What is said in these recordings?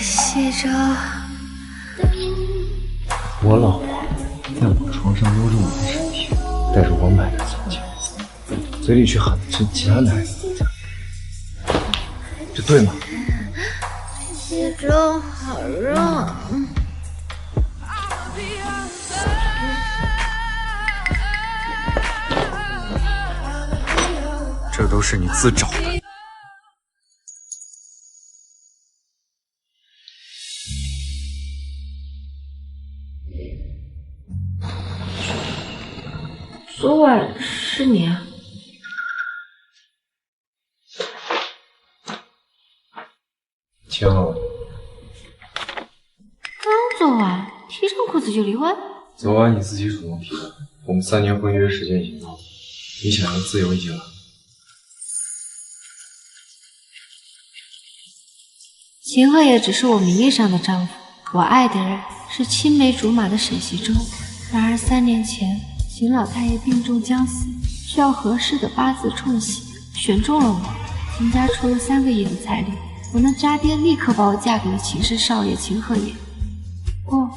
西周，我老婆在我床上搂着我的身体，带着我买的钻戒，嘴里却喊的是其他男人的名字，这对吗？西周好热。这都是你自找的。昨晚是你啊？晴儿，刚昨晚提上裤子就离婚？昨晚你自己主动提的，我们3年婚约时间已经到了，你想要自由已经来。秦鹤也只是我名义上的丈夫，我爱的人是青梅竹马的沈西周。然而3年前，邢老太爷病重将死，需要合适的八字冲喜，选中了我。秦家出了3个亿的彩礼，我那渣爹立刻把我嫁给了秦氏少爷秦鹤也。哦，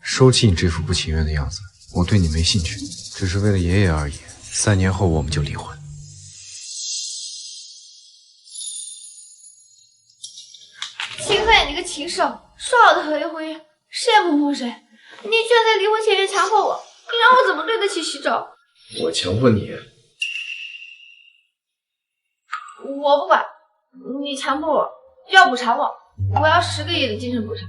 收起你这副不情愿的样子，我对你没兴趣，只是为了爷爷而已。3年后我们就离婚。秦鹤也，你个禽兽，说好的合约婚约，谁也不碰谁，你居然在离婚前强迫我，你让我怎么对得起西周？我强迫你？我不管，你强迫我，要补偿我，我要10个亿的精神补偿。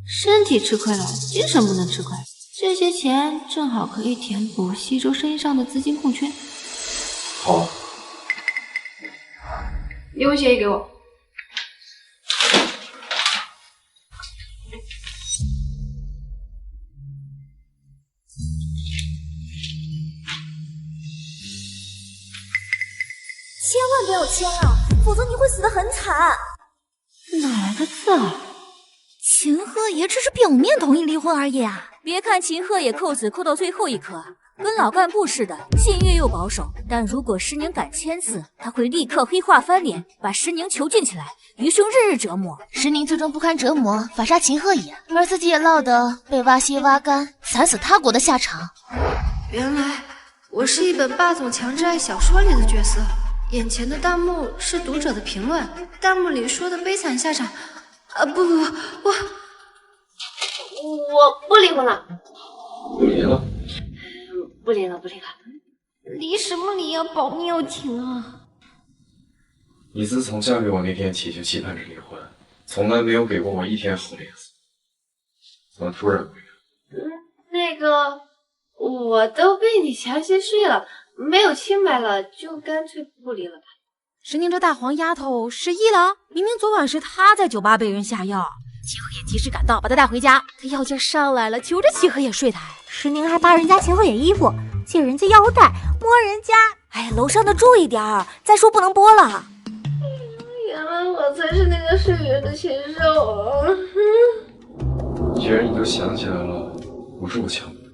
身体吃亏了，精神不能吃亏。这些钱正好可以填补西周生意上的资金空缺。好，离婚协议给我。千万不要签啊，否则你会死得很惨。哪来的字啊？秦鹤也只是表面同意离婚而已啊！别看秦鹤也扣子扣到最后一刻，跟老干部似的，僭越又保守。但如果石宁敢签字，他会立刻黑化翻脸，把石宁囚禁起来，余生日日折磨。石宁最终不堪折磨，反杀秦鹤也，而自己也落得被挖心挖肝，惨死他国的下场。原来我是一本霸总强制爱小说里的角色，眼前的弹幕是读者的评论，弹幕里说的悲惨下场。不，我不离婚了。不离了？不离了。离什么离啊？保命要紧啊！你自从嫁给我那天起就期盼着离婚，从来没有给过我一天好脸色，怎么突然不离了？那个，我都被你强行睡了，没有清白了，就干脆不离了吧。石宁这大黄丫头失忆了，明明昨晚是她在酒吧被人下药，秦鹤也及时赶到，把她带回家。她药劲上来了，求着秦鹤也睡她。石宁还扒人家秦鹤也衣服，借人家腰带，摸人家。哎，楼上的注意点儿，再说不能播了。原来我才是那个睡人的禽兽啊！既然你都想起来了，不是我强迫的，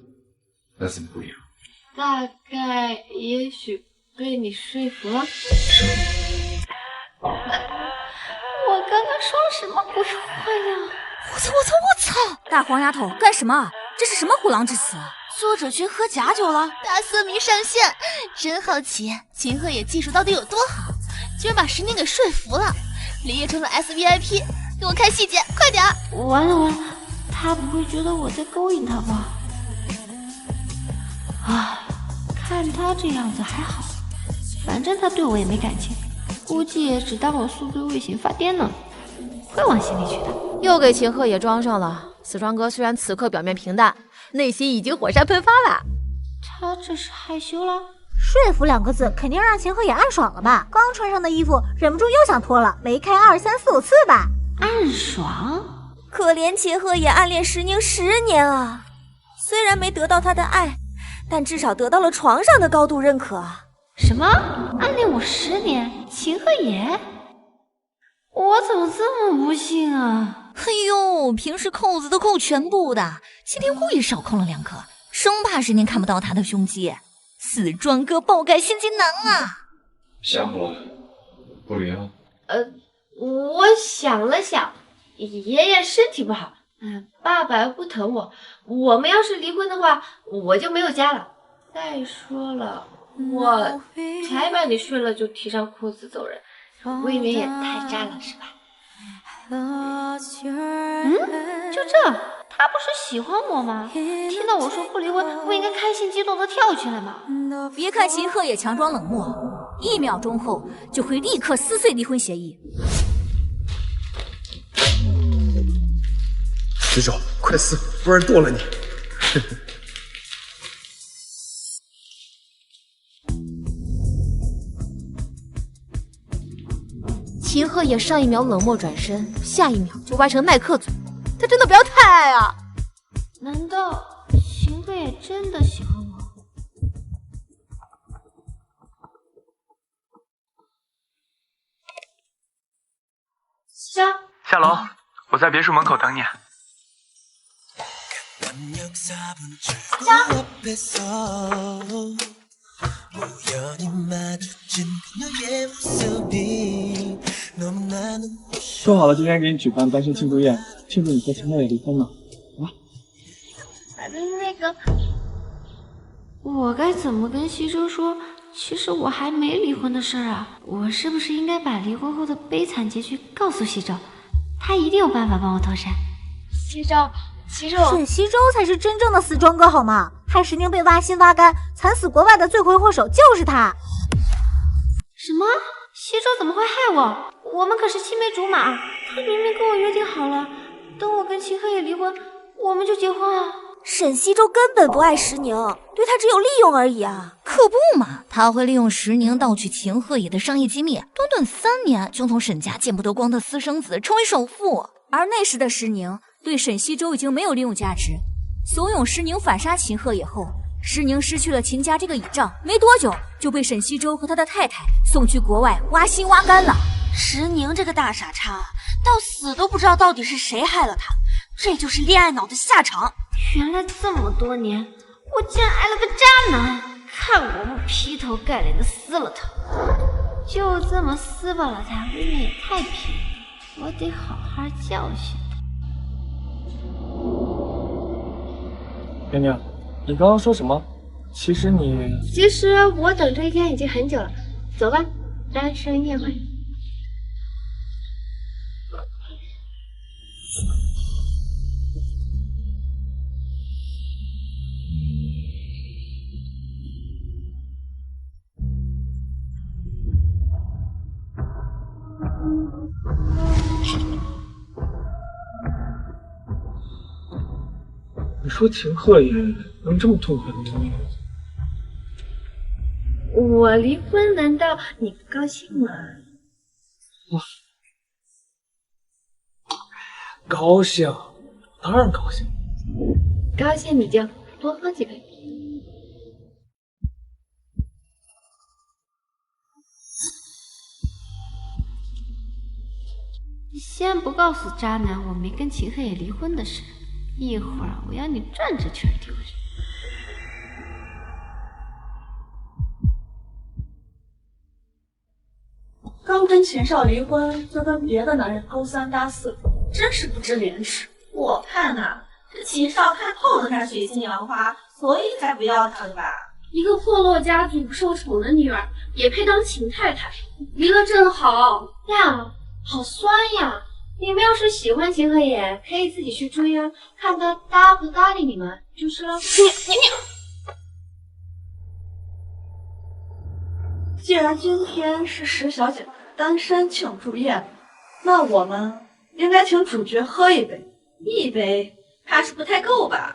那怎么不一样？大概也许被你说服了。我刚刚说了什么鬼话呀？我操！大黄丫头干什么？这是什么虎狼之词？作者群喝假酒了，大色迷上线，真好奇秦鹤也技术到底有多好，居然把石宁给说服了，李烨成了 SVIP， 给我看细节，快点！完了，他不会觉得我在勾引他吧？啊，看他这样子还好，反正他对我也没感情，估计也只当我宿醉未醒发癫呢，会往心里去的。又给秦鹤也装上了。死庄哥虽然此刻表面平淡，内心已经火山喷发了。他这是害羞了？说服2个字，肯定让秦鹤也暗爽了吧？刚穿上的衣服，忍不住又想脱了，没开2、3、4、5次吧？暗爽？可怜秦鹤也暗恋石宁10年啊，虽然没得到他的爱，但至少得到了床上的高度认可。什么？暗恋我10年？秦鹤野？我怎么这么不幸啊？哎呦，平时扣子都扣全部的，今天故意少扣了2颗，生怕10年看不到他的胸肌。死庄哥爆改心机男啊！想我了，不离了。我想了想，爷爷身体不好，爸爸不疼我，我们要是离婚的话，我就没有家了。再说了，我才把你睡了就提上裤子走人，未免也太渣了，是吧？就这，他不是喜欢我吗？听到我说不离婚，不应该开心激动的跳起来吗？别看秦鹤也强装冷漠，1秒钟后就会立刻撕碎离婚协议。师兄，快撕，不然剁了你！秦鹤也上1秒冷漠转身，下1秒就歪成耐克嘴，他真的不要太爱啊！难道秦鹤也真的喜欢我？下楼，我在别墅门口等你。说好了今天给你举办单身庆祝宴，庆祝你和秦鹤野离婚呢。那个，我该怎么跟西周说？其实我还没离婚的事儿啊！我是不是应该把离婚后的悲惨结局告诉西周？他一定有办法帮我脱身。西周，沈西周才是真正的死庄哥好吗？害10年被挖心挖肝，惨死国外的罪魁祸首就是他。什么？西周怎么会害我？我们可是青梅竹马，他明明跟我约定好了，等我跟秦鹤野离婚，我们就结婚啊！沈西周根本不爱石宁，对他只有利用而已啊！可不嘛，他会利用石宁盗取秦鹤野的商业机密，短短3年就从沈家见不得光的私生子成为首富。而那时的石宁对沈西周已经没有利用价值，怂恿石宁反杀秦鹤野后，石宁失去了秦家这个倚仗，没多久就被沈西周和他的太太送去国外挖心挖肝了。石宁这个大傻叉，到死都不知道到底是谁害了他，这就是恋爱脑的下场。原来这么多年，我竟然爱了个渣男！看我不劈头盖脸的撕了他！就这么撕巴了他，未免也太平了，我得好好教训他。娘娘，你刚刚说什么？其实我等这一天已经很久了。走吧，单身宴会。你说秦鹤野能这么痛快的离婚？我离婚难道你不高兴吗？高兴，当然高兴。高兴你就多喝几杯。先不告诉渣男我没跟秦鹤野离婚的事，一会儿我要你转着圈丢人。刚跟秦少离婚，就跟别的男人勾三搭四，真是不知廉耻。我看呐，这秦少看透了他水性杨花，所以才不要他的吧。一个破落家族不受宠的女儿，也配当秦太太？离了正好呀，好酸呀！你们要是喜欢秦鹤野，可以自己去追啊，看他搭不搭理你们就是了。既然今天是石小姐的单身庆祝宴，那我们应该请主角喝一杯，一杯怕是不太够吧？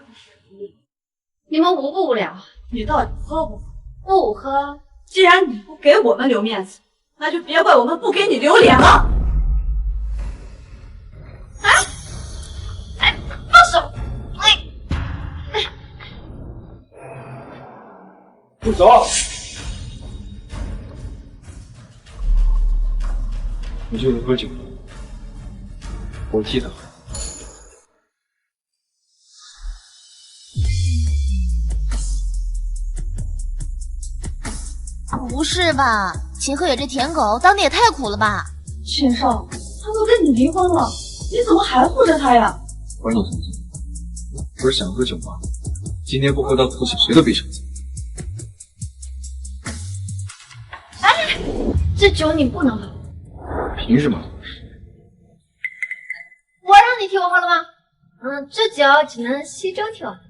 你们无不无聊？你到底喝不喝？不喝。既然你不给我们留面子，那就别怪我们不给你留脸了。放手！住手！你就是喝酒，我替他喝。不是吧？秦鹤野这舔狗当的也太苦了吧？秦少，他都跟你离婚了，你怎么还护着他呀？关你什么事？不是想喝酒吗？今天不喝到吐血，谁都别想走。哎，这酒你不能喝。凭什么？我让你替我喝了吗？这酒只能西周替我喝。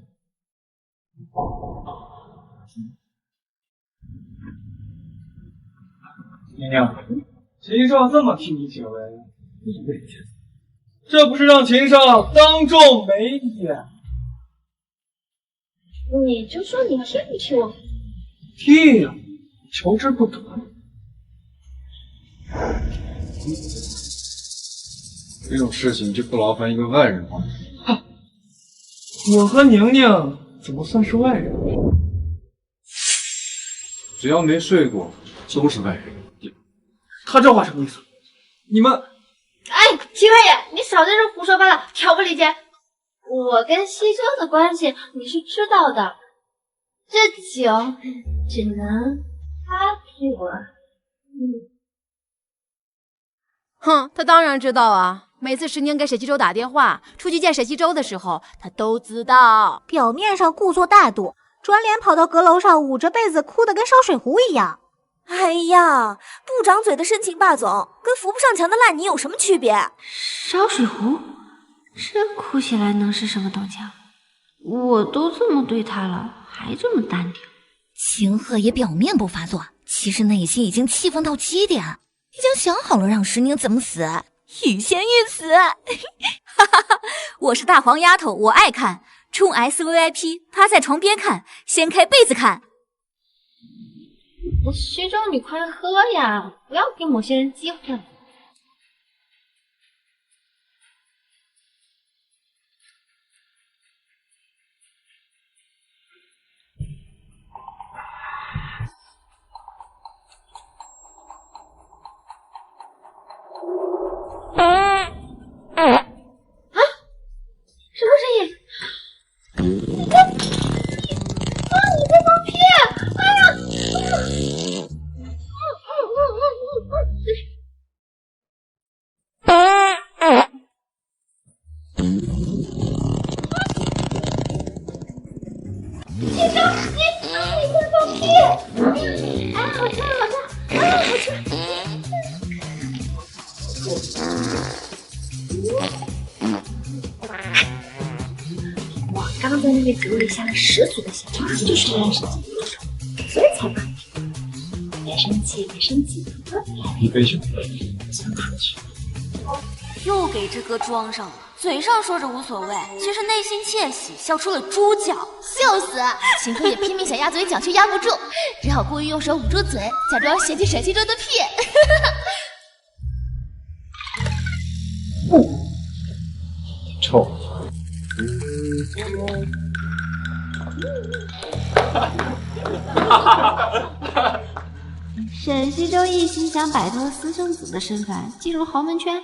娘娘，秦少这么替你解围，这不是让秦少当众没脸？你就说你替我喝。替呀，求之不得。这种事情就不劳烦一个外人帮。我和宁宁怎么算是外人？只要没睡过，都是外人。他这话什么意思？你们……哎，秦鹤野，你少在这胡说八道，挑拨离间。我跟西周的关系你是知道的，这酒只能他替我。哼，他当然知道啊。每次石宁给沈西周打电话，出去见沈西周的时候，他都知道。表面上故作大度，转脸跑到阁楼上捂着被子哭得跟烧水壶一样。哎呀，不长嘴的深情霸总，跟扶不上墙的烂泥有什么区别？烧水壶，这哭起来能是什么动静？我都这么对他了，还这么淡定。秦鹤也表面不发作，其实内心已经气愤到极点，已经想好了让石宁怎么死，欲仙欲死。哈哈哈，我是大黄丫头，我爱看，充 SVIP， 趴在床边看，掀开被子看。西周，你快喝呀，不要给某些人机会了。什么声音？你在放屁！哎呀！你在放屁！哎，好臭，好臭！哎，好臭！我刚在那个酒里下了10足的血，就是为了沈西出手，所以才放屁。别生气，别生气，一杯酒，又给这哥装上了，嘴上说着无所谓，其实内心窃喜，笑出了猪叫，笑死！秦鹤也拼命想压嘴角，却压不住，只好故意用手捂住嘴，假装嫌弃沈西周的屁。臭。沈西周一心想摆脱私生子的身份，进入豪门圈。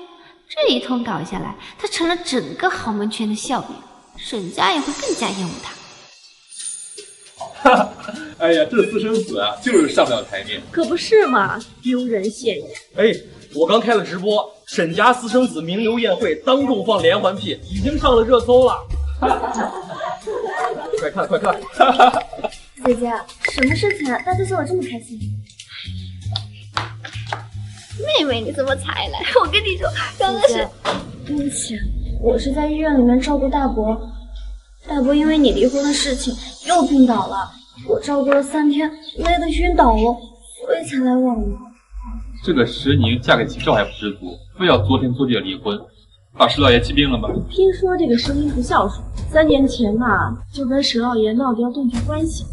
这一通搞下来，他成了整个豪门圈的笑柄，沈家也会更加厌恶他。哎呀，这私生子啊，就是上不了台面。可不是嘛，丢人现眼。哎，我刚开了直播，沈家私生子名流宴会当众放连环屁，已经上了热搜了。快看快看！姐姐，什么事情大家笑得这么开心？妹妹，你怎么才来？我跟你说，刚刚是……对不起，我是在医院里面照顾大伯，大伯因为你离婚的事情又病倒了，我照顾了3天，累得晕倒了，所以才来望你。这个石宁嫁给秦少还不知足，非要作天作地的离婚，把石老爷气病了吗？听说这个石宁不孝顺，3年前嘛就跟石老爷闹着要断绝关系。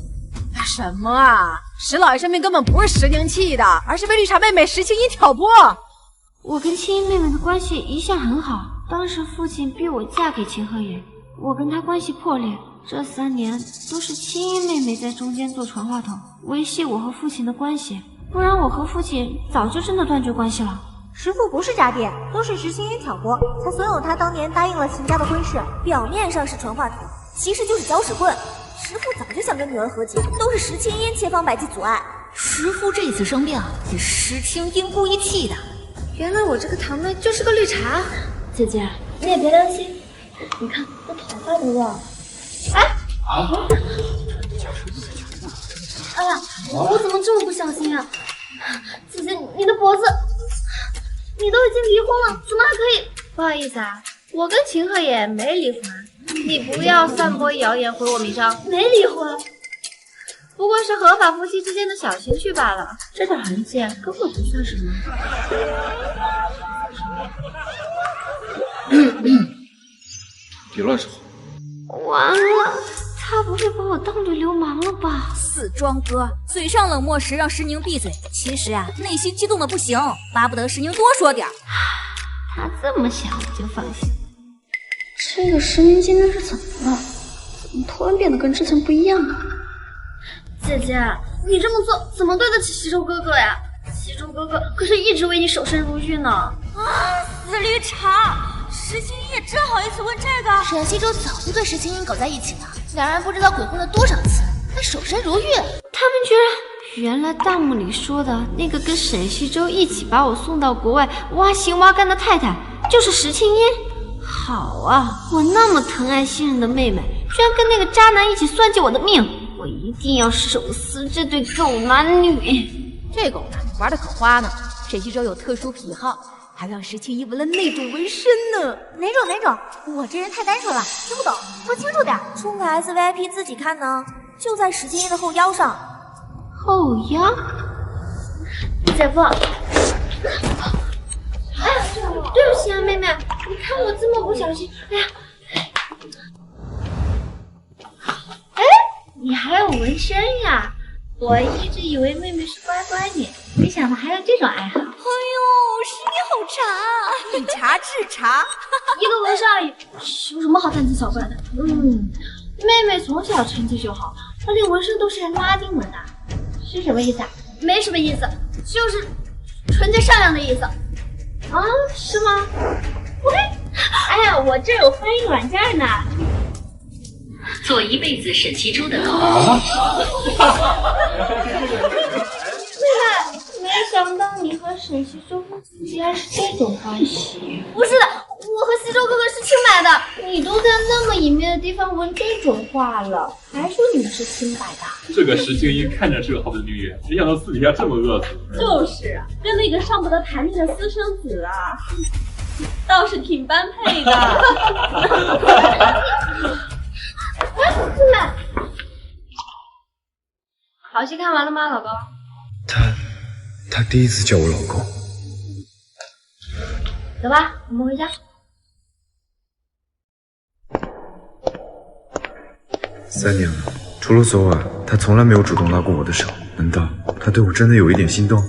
什么啊！石老爷生病根本不是石宁气的，而是被绿茶妹妹石青衣挑拨。我跟青衣妹妹的关系一向很好，当时父亲逼我嫁给秦鹤野，我跟他关系破裂。这3年都是青衣妹妹在中间做传话筒，维系我和父亲的关系，不然我和父亲早就真的断绝关系了。石父不是渣爹，都是石青云挑拨，才怂恿他当年答应了秦家的婚事。表面上是传话筒，其实就是搅屎棍。石父早就想跟女儿和解，都是石青音千方百计阻碍。石父这次生病是石青音故意气的。原来我这个堂妹就是个绿茶。姐姐，你也别担心，你看我头发都乱了。哎呀，我怎么这么不小心啊？姐姐，你的脖子，你都已经离婚了，怎么还可以？不好意思啊，我跟秦鹤也没离婚，你不要散播谣言毁我名声。没离婚，不过是合法夫妻之间的小情趣罢了，这点痕迹根本不算什么。别乱说。完了，他不会把我当女流氓了吧？死庄哥，嘴上冷漠时让石宁闭嘴，其实啊，内心激动的不行，巴不得石宁多说点。他这么想我就放心。这个石宁今天是怎么了？怎么突然变得跟之前不一样了？姐姐，你这么做怎么对得起西周哥哥呀？西周哥哥可是一直为你守身如玉呢。啊，死绿茶！石青音也真好意思问这个？沈西周早就对石青音搞在一起了，两人不知道鬼混了多少次，还守身如玉。他们居然……原来弹幕里说的那个跟沈西周一起把我送到国外挖心挖肝的太太，就是石青音。好啊，我那么疼爱信任的妹妹，居然跟那个渣男一起算计我的命，我一定要手撕这对狗男女。这狗男女玩的可花呢，沈西周有特殊癖好，还让石青衣纹了那种纹身呢。哪种？我这人太单纯了，听不懂，说清楚点。充卡 SVIP 自己看呢，就在石青衣的后腰上。后腰？姐夫，哎呀，对不起啊，妹妹，你看我这么不小心，哎呀，哎，你还有纹身呀？我一直以为妹妹是乖乖女，没想到还有这种爱好。哎呦，石你好茶，以茶治茶，一个纹身而已，有什么好大惊小怪的？妹妹从小成绩就好，而且纹身都是拉丁文的，是什么意思啊？没什么意思，就是纯洁善良的意思。啊，是吗？喂，哎呀，我这有翻译软件呢。做一辈子沈西周的狗。妹妹，没想到你和沈西周竟然是这种关系。不是的，我和西周哥哥是清白的。你都在那么隐秘的地方纹这种画了，还说你们是清白的？这个石青衣看着是个好的女人，没想到私底下这么恶毒。就是啊，跟那个上不得台面的私生子啊，倒是挺般配的。哎，妹妹，好戏看完了吗，老公？他第一次叫我老公。走吧，我们回家。3年了，除了昨晚，他从来没有主动拉过我的手。难道他对我真的有一点心动？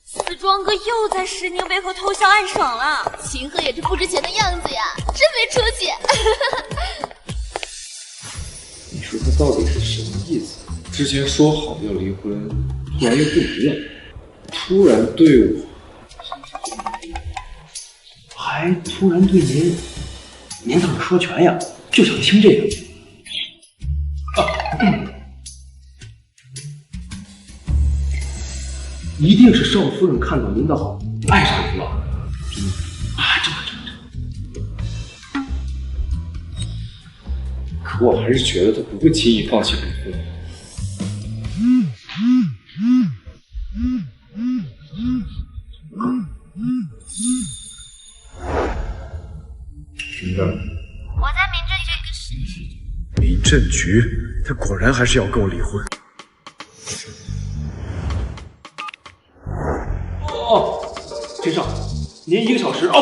死庄哥又在石宁背后偷笑暗爽了。秦鹤也是不值钱的样子呀，真没出息。你说他到底是什么意思？之前说好要离婚，突然又不离了，突然对我，还突然对您怎么说全呀？就想听这个。一定是少夫人看到您的好，爱上您了。可我还是觉得他不会轻易放弃离婚。什么的？我在民政局跟沈西周。民政局，他果然还是要跟我离婚。陈少，您1个小时不，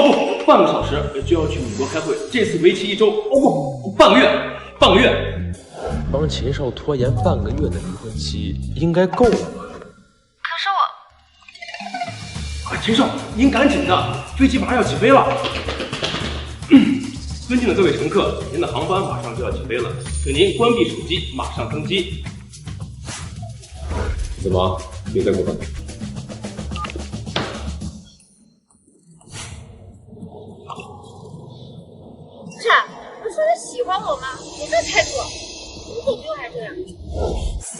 半个小时就要去美国开会，这次为期1周不，半个月。帮秦少拖延半个月的离婚期应该够了吧？可是我……陈少，您赶紧的，飞机马上要起飞了。尊敬的各位乘客，您的航班马上就要起飞了，请您关闭手机，马上登机。怎么，别再过分？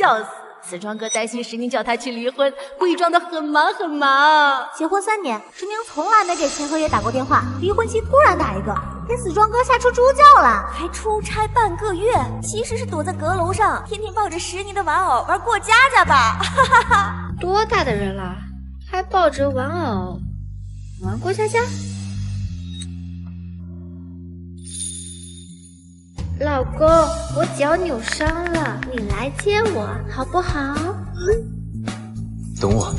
笑死！瓷川哥担心石宁叫他去离婚，伪装的很忙很忙。结婚3年，石宁从来没给秦河也打过电话，离婚期突然打一个，给死庄哥吓出猪叫了，还出差半个月，其实是躲在阁楼上，天天抱着石宁的玩偶玩过家家吧。哈哈哈！多大的人了，还抱着玩偶玩过家家？老公，我脚扭伤了，你来接我好不好？等我。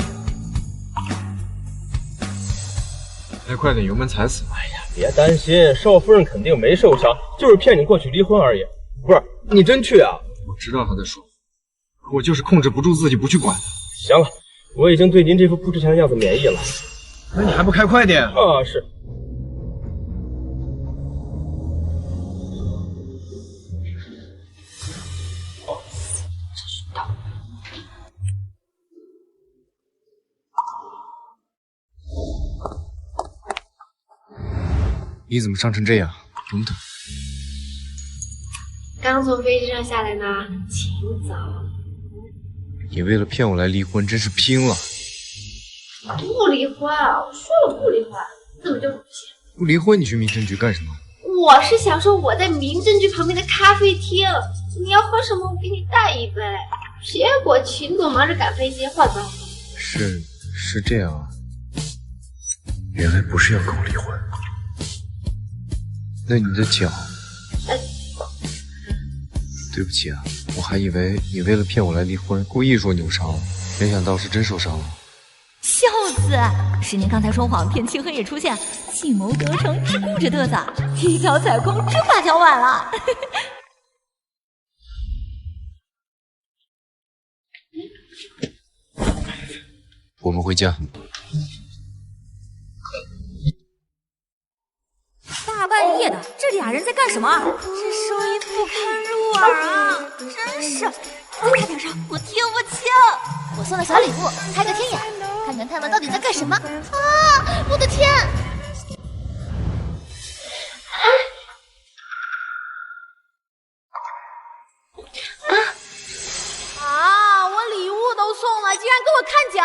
开快点，油门踩死！哎呀，别担心，少夫人肯定没受伤，就是骗你过去离婚而已。不是，你真去啊？我知道他在说，可我就是控制不住自己不去管他。行了，我已经对您这副不知强的样子免疫了。那你还不开快点？啊，是。你怎么伤成这样？等等，刚从飞机上下来呢，请走。你为了骗我来离婚，真是拼了！不离婚，我说了不离婚，怎么就不行？不离婚，你去民政局干什么？我是想说我在民政局旁边的咖啡厅，你要喝什么我给你带一杯。结果秦总忙着赶飞机，换班。是这样啊，原来不是要跟我离婚。那你的脚，对不起啊，我还以为你为了骗我来离婚，故意说扭伤了，没想到是真受伤了。笑死！石宁刚才说谎骗清河也出现，计谋得逞，只顾着嘚瑟，一脚踩空，真把脚崴了。我们回家。大半夜的，这俩人在干什么？这声音不堪入耳啊！真是，再大点声，我听不清。我送了小礼物，猜个天眼，看看他们到底在干什么。啊！我的天！我礼物都送了，竟然给我看脚！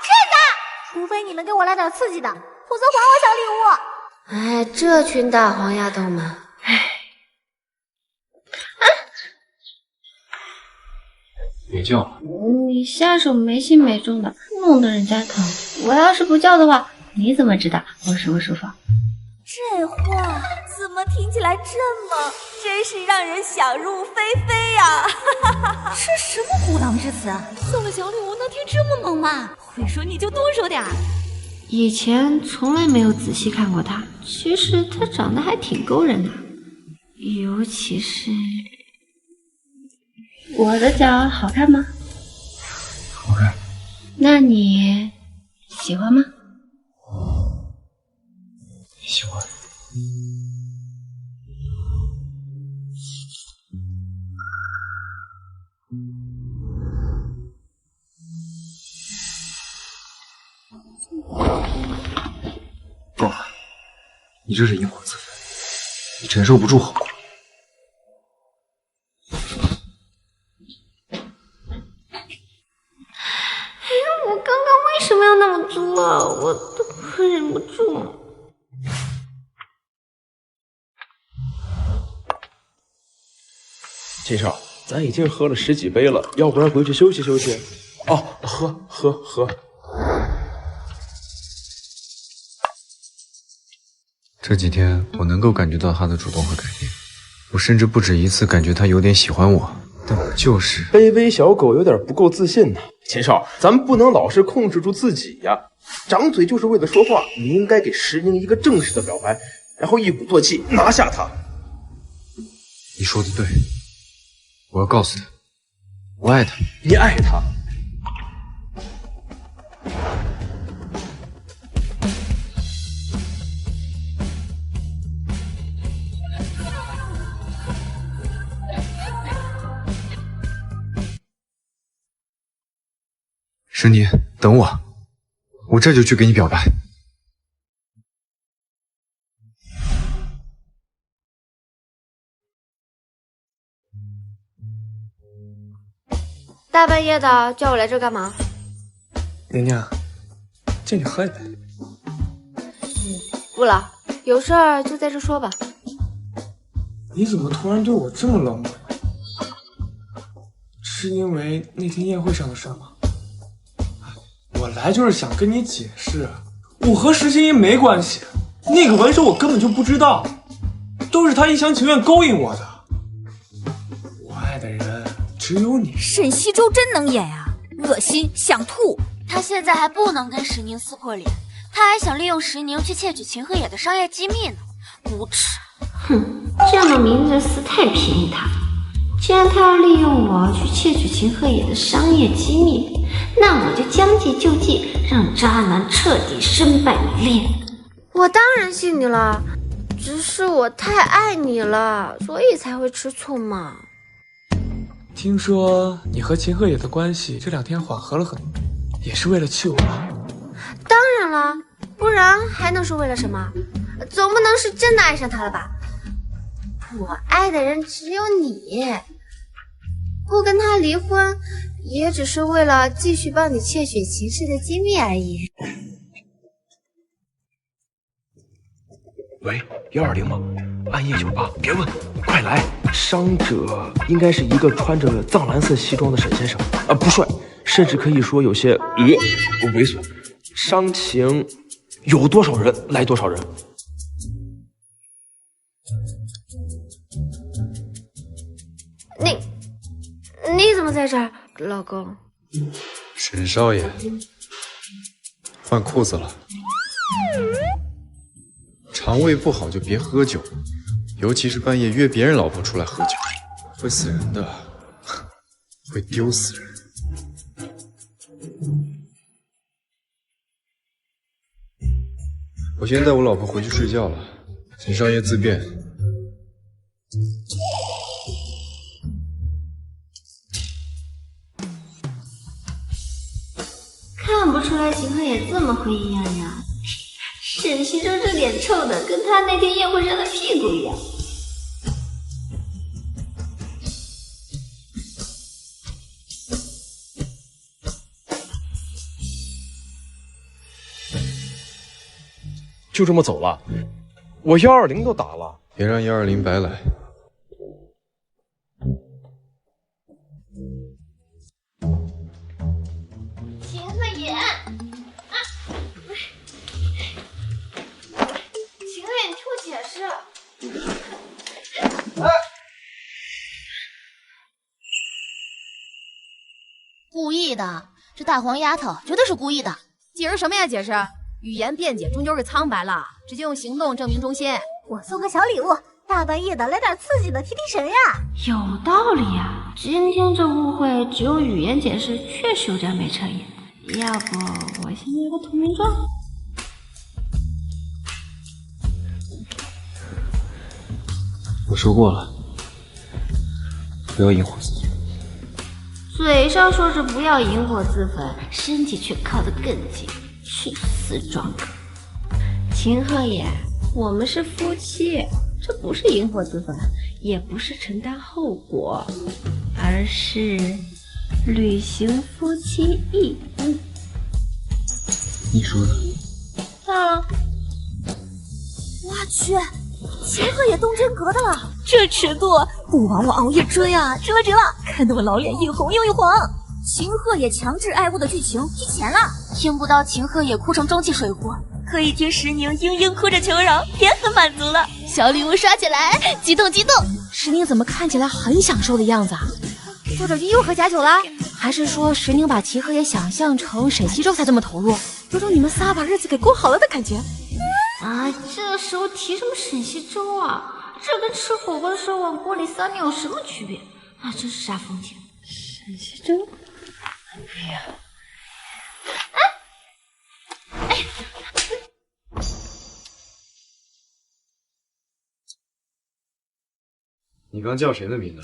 是的，除非你们给我来点刺激的，否则还我小礼物。哎，这群大黄丫头们，别叫了，你下手没轻没重的，弄得人家疼。我要是不叫的话，你怎么知道我是不舒服？这话怎么听起来真是让人想入非非呀！这什么虎狼之词？送了小礼物能听这么猛吗？会说你就多说点儿。以前从来没有仔细看过她，其实她长得还挺勾人的，尤其是我的脚好看吗？好看。那你喜欢吗？喜欢。够了，你这是因祸自焚，你承受不住后果。我刚刚为什么要那么做啊？我都快忍不住了。秦少，咱已经喝了10几杯了，要不然回去休息休息。哦，喝。这几天我能够感觉到他的主动和改变，我甚至不止一次感觉他有点喜欢我，但我就是卑微小狗有点不够自信呢。秦少，咱们不能老是控制住自己呀，张嘴就是为了说话。你应该给石宁一个正式的表白，然后一鼓作气拿下他。你说的对，我要告诉他，我爱他。你爱他？石妮，等我，我这就去给你表白。大半夜的叫我来这干嘛？娘娘，借你喝一杯。不了，有事儿就在这说吧。你怎么突然对我这么冷漠？是因为那天宴会上的事吗？我来就是想跟你解释，我和石心怡没关系，那个文手我根本就不知道，都是他一厢情愿勾引我的。我爱的人只有你。沈西周真能演啊，恶心，想吐。他现在还不能跟石宁撕破脸，他还想利用石宁去窃取秦鹤野的商业机密呢，无耻！哼，这样的明着撕太便宜他了。既然他要利用我去窃取秦鹤野的商业机密，那我就将计就计，让渣男彻底身败名裂。我当然信你了，只是我太爱你了，所以才会吃醋嘛。听说你和秦鹤野的关系这2天缓和了很多，也是为了气我吧？当然了，不然还能是为了什么？总不能是真的爱上他了吧？我爱的人只有你，不跟他离婚，也只是为了继续帮你窃取秦氏的机密而已。喂，120吗？暗夜酒吧，别问，快来！伤者应该是一个穿着藏蓝色西装的沈先生，不帅，甚至可以说有些猥琐。伤情有多少人来多少人。你怎么在这儿，老公？沈少爷，换裤子了。肠胃不好就别喝酒，尤其是半夜约别人老婆出来喝酒，会死人的，会丢死人。我先带我老婆回去睡觉了，请少爷自便。看不出来秦鹤野这么会阴阳呀！沈西周这脸臭的，跟他那天宴会上的屁股一样。就这么走了？我120都打了，别让120白来。秦鹤野，秦鹤野，你听我解释。故意的，这大黄丫头绝对是故意的。解释什么呀？解释？语言辩解终究是苍白了，直接用行动证明忠心。我送个小礼物，大半夜的来点刺激的提提神呀。有道理呀，今天这误会只用语言解释确实有点没诚意。要不我先来个投名状。我说过了，不要引火自焚。嘴上说着不要引火自焚，身体却靠得更近。去死庄哥！秦鹤野，我们是夫妻，这不是引火自焚，也不是承担后果，而是履行夫妻义务。你说的。啊！我去，秦鹤野动真格的了，这尺度不枉我熬夜追啊！值了值了，看得我老脸一红又一黄。秦鹤野强制爱物的剧情提前了，听不到秦鹤野哭成蒸汽水壶，可以听石宁嘤嘤哭着求饶，也很满足了。小礼物刷起来，激动激动！石宁怎么看起来很享受的样子啊？作者又喝假酒了？还是说石宁把秦鹤野想象成沈西周才这么投入，有种你们仨把日子给过好了的感觉？啊，这时候提什么沈西周啊？这跟吃火锅的时候往锅里撒面有什么区别？啊，真是煞风景。沈西周。哎呀！你刚叫谁的名字？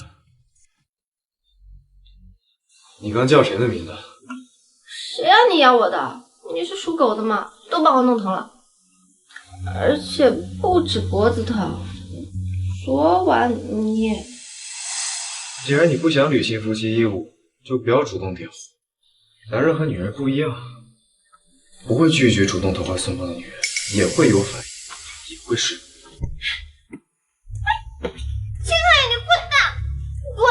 你刚叫谁的名字？谁让你咬我的？你是属狗的吗？都把我弄疼了，而且不止脖子疼，昨晚你……既然你不想履行夫妻义务，就不要主动点火。男人和女人不一样，不会拒绝主动投怀送抱的女人也会有反应，也会失望。秦鹤野，你混蛋，滚！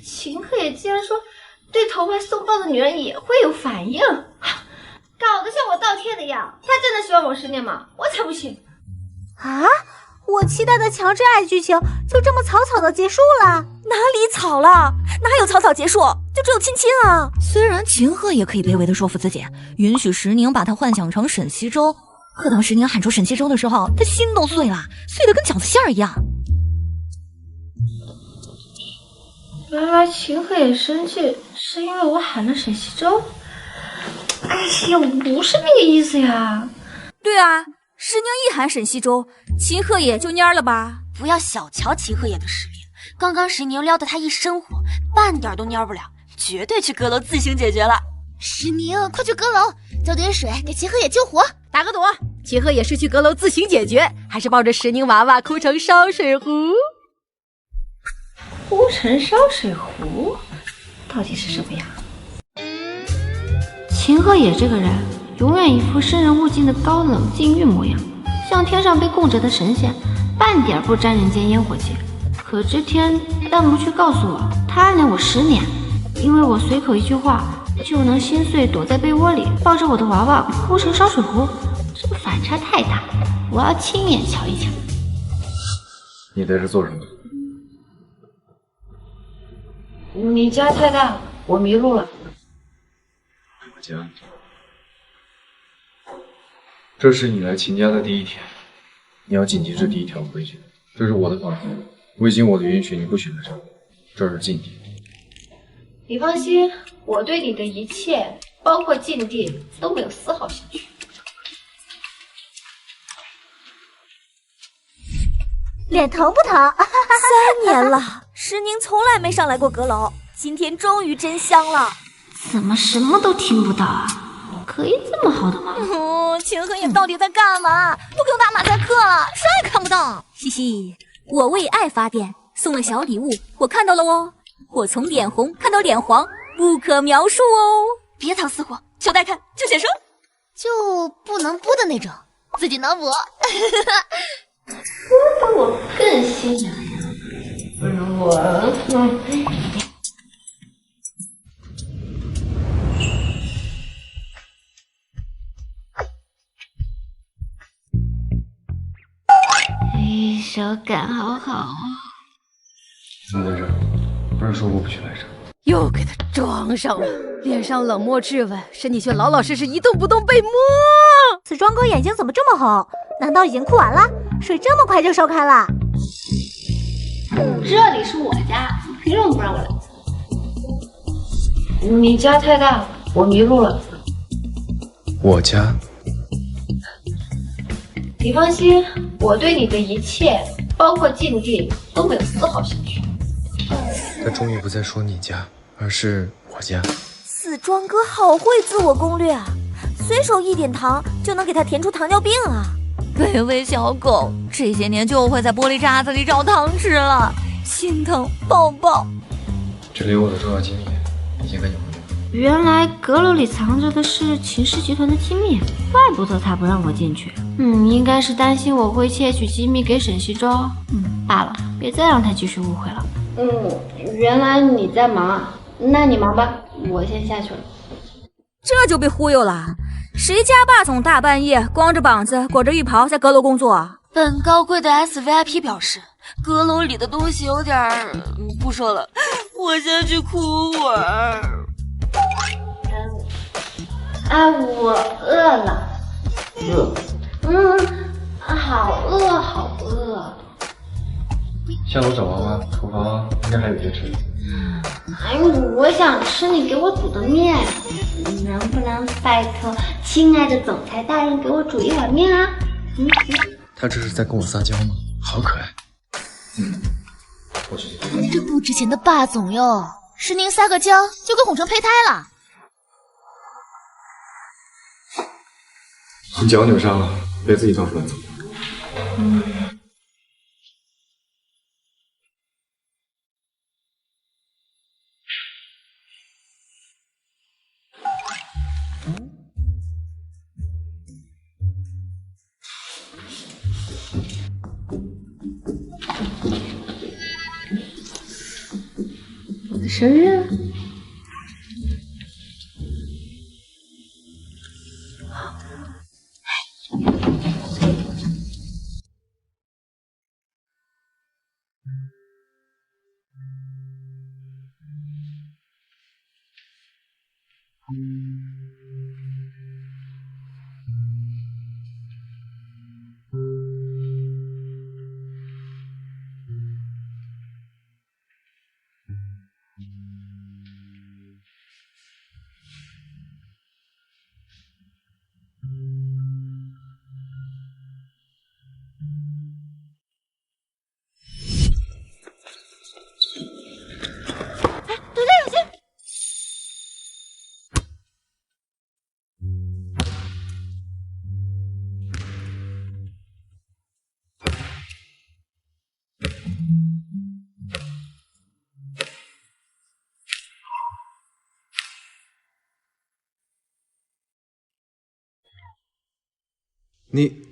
秦鹤野竟然说对投怀送抱的女人也会有反应，搞得像我倒贴的一样。他真的喜欢我10年吗？我才不信！啊！我期待的强制爱剧情就这么草草的结束了？哪里草了？哪有草草结束？就只有亲亲啊！虽然秦鹤也可以卑微的说服自己，允许石宁把他幻想成沈西周，可当石宁喊出沈西周的时候，他心都碎了，碎得跟饺子馅儿一样。原来秦鹤也生气是因为我喊了沈西周。哎呀，我不是那个意思呀。对啊，石宁一喊沈西周，秦鹤也就蔫了吧？不要小瞧秦鹤也的实力，刚刚石宁撩得他一身火，半点都蔫不了，绝对去阁楼自行解决了。石宁，快去阁楼，浇点水给秦鹤也救火。打个赌，秦鹤也是去阁楼自行解决，还是抱着石宁娃娃哭成烧水壶？哭成烧水壶，到底是什么呀？秦鹤野这个人，永远一副生人勿近的高冷禁欲模样，像天上被供着的神仙，半点不沾人间烟火气。可这天弹幕却告诉我，他暗恋我10年，因为我随口一句话就能心碎，躲在被窝里抱着我的娃娃哭成烧水壶，这个反差太大，我要亲眼瞧一瞧。你在这做什么？你家太大，我迷路了。我家。这是你来秦家的第一天，你要谨记这第1条规矩。这是我的房子，未经我的允许，你不许来这儿，这是禁地。你放心，我对你的一切，包括禁地，都没有丝毫兴趣。脸疼不疼？3年了，石宁从来没上来过阁楼，今天终于真香了。怎么什么都听不到啊？可以这么好的吗？秦鹤野到底在干嘛？不给我打马赛克了，啥也看不到。嘻嘻，我为爱发电，送了小礼物，我看到了哦。我从脸红看到脸黄，不可描述哦。别藏私货，求带看，就写生，就不能播的那种，自己脑补。播的我更心痒痒。不如我，手感好好啊！你在这儿，不是说过不许来这儿？又给他装上了，脸上冷漠质问，身体却老老实实一动不动被摸。此庄哥眼睛怎么这么红？难道已经哭完了？水这么快就烧开了？这里是我家，凭什么不让我来？你家太大，我迷路了。我家。你放心，我对你的一切，包括禁地，都没有丝毫兴趣。他终于不再说你家，而是我家。四庄哥好会自我攻略啊，随手一点糖就能给他填出糖尿病啊！卑微小狗，这些年就会在玻璃渣子里找糖吃了，心疼抱抱。这里有我的重要机密，已经跟你回去了。原来阁楼里藏着的是秦氏集团的机密，怪不得他不让我进去。应该是担心我会窃取机密给沈西周。罢了，别再让他继续误会了。原来你在忙，那你忙吧，我先下去了。这就被忽悠了，谁家霸总大半夜光着膀子裹着浴袍在阁楼工作啊？本高贵的 SVIP 表示，阁楼里的东西有点不说了，我先去哭会儿。我饿了。好饿好饿。下楼找娃娃，厨房应该还有些吃的。我想吃你给我煮的面，能不能拜托亲爱的总裁大人给我煮一碗面啊？他这是在跟我撒娇吗？好可爱。我去。这不值钱的霸总哟，石宁撒个娇就跟哄成胚胎了。你脚扭伤了，别自己到处乱走。我的生日。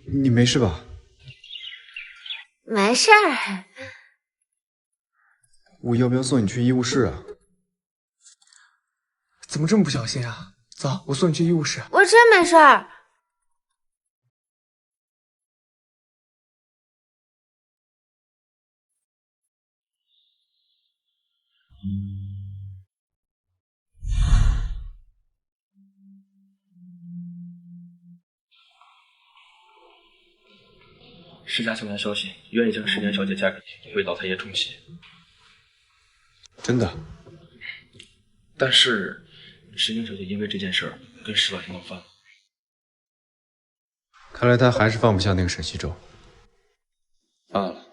你没事吧？没事儿。我要不要送你去医务室啊？怎么这么不小心啊？走，我送你去医务室。我真没事儿。世家新闻消息，愿意将石年小姐嫁给你，为老太爷冲喜。真的？但是石宁小姐因为这件事儿跟石老爷闹翻了。看来她还是放不下那个沈西周。罢了，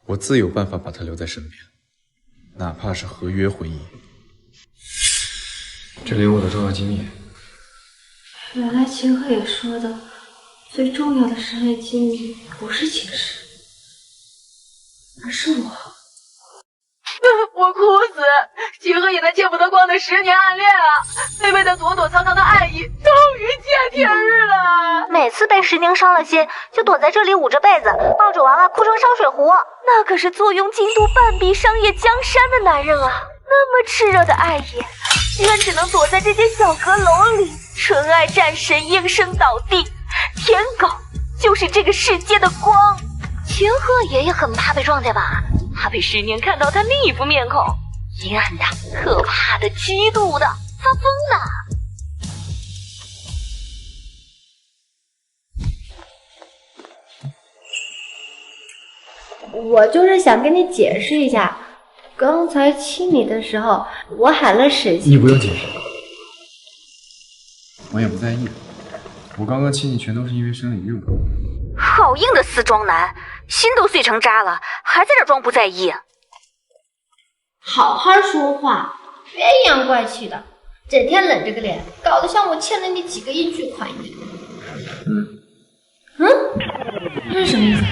我自有办法把她留在身边，哪怕是合约会议。这里有我的重要机密。原来秦鹤也说的，最重要的商业机密不是秦氏，而是我。我哭死！秦鹤也那见不得光的10年暗恋啊，妹妹的躲躲藏藏的爱意终于见天日了。每次被石宁伤了心，就躲在这里捂着被子，抱着娃娃哭成烧水壶。那可是坐拥京都半壁商业江山的男人啊！那么炽热的爱意，居然只能躲在这间小阁楼里，纯爱战神应声倒地。舔狗就是这个世界的光。秦鹤爷也很怕被撞见吧？怕被石宁看到他另一副面孔，阴暗的、可怕的、嫉妒的、发疯的。我就是想跟你解释一下，刚才亲你的时候，我喊了沈西。你不用解释，我也不在意。我刚刚亲你全都是因为生理欲望。好硬的死装男，心都碎成渣了，还在这装不在意。好好说话，别阴阳怪气的，整天冷着个脸，搞得像我欠了你几个亿巨款一样。这是什么意思？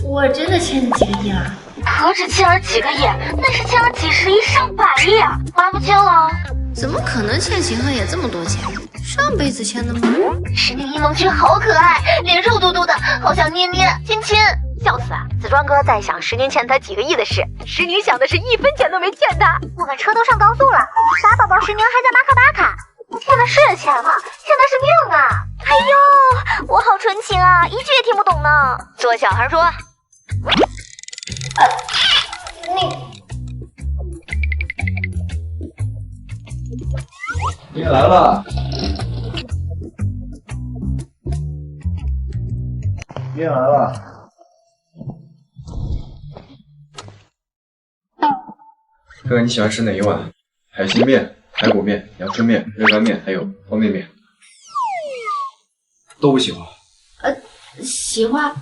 我真的欠你几个亿了？何止欠了几个亿，那是欠了几十亿、上百亿，还不清了？怎么可能欠秦鹤也这么多钱？上辈子欠的吗？石宁一萌君好可爱，脸肉嘟嘟的，好想捏捏亲亲，笑死啊！子庄哥在想石宁欠他几个亿的事，石宁想的是1分钱都没欠他。我们车都上高速了，傻宝宝石宁还在巴卡巴卡。欠的是钱吗？欠的是命啊！哎呦，我好纯情啊，一句也听不懂呢。做小孩说。你也来了。你也来了。看看你喜欢吃哪一碗？海鲜面、排骨面、阳春面、热干面，还有方便面。都不喜欢？喜欢，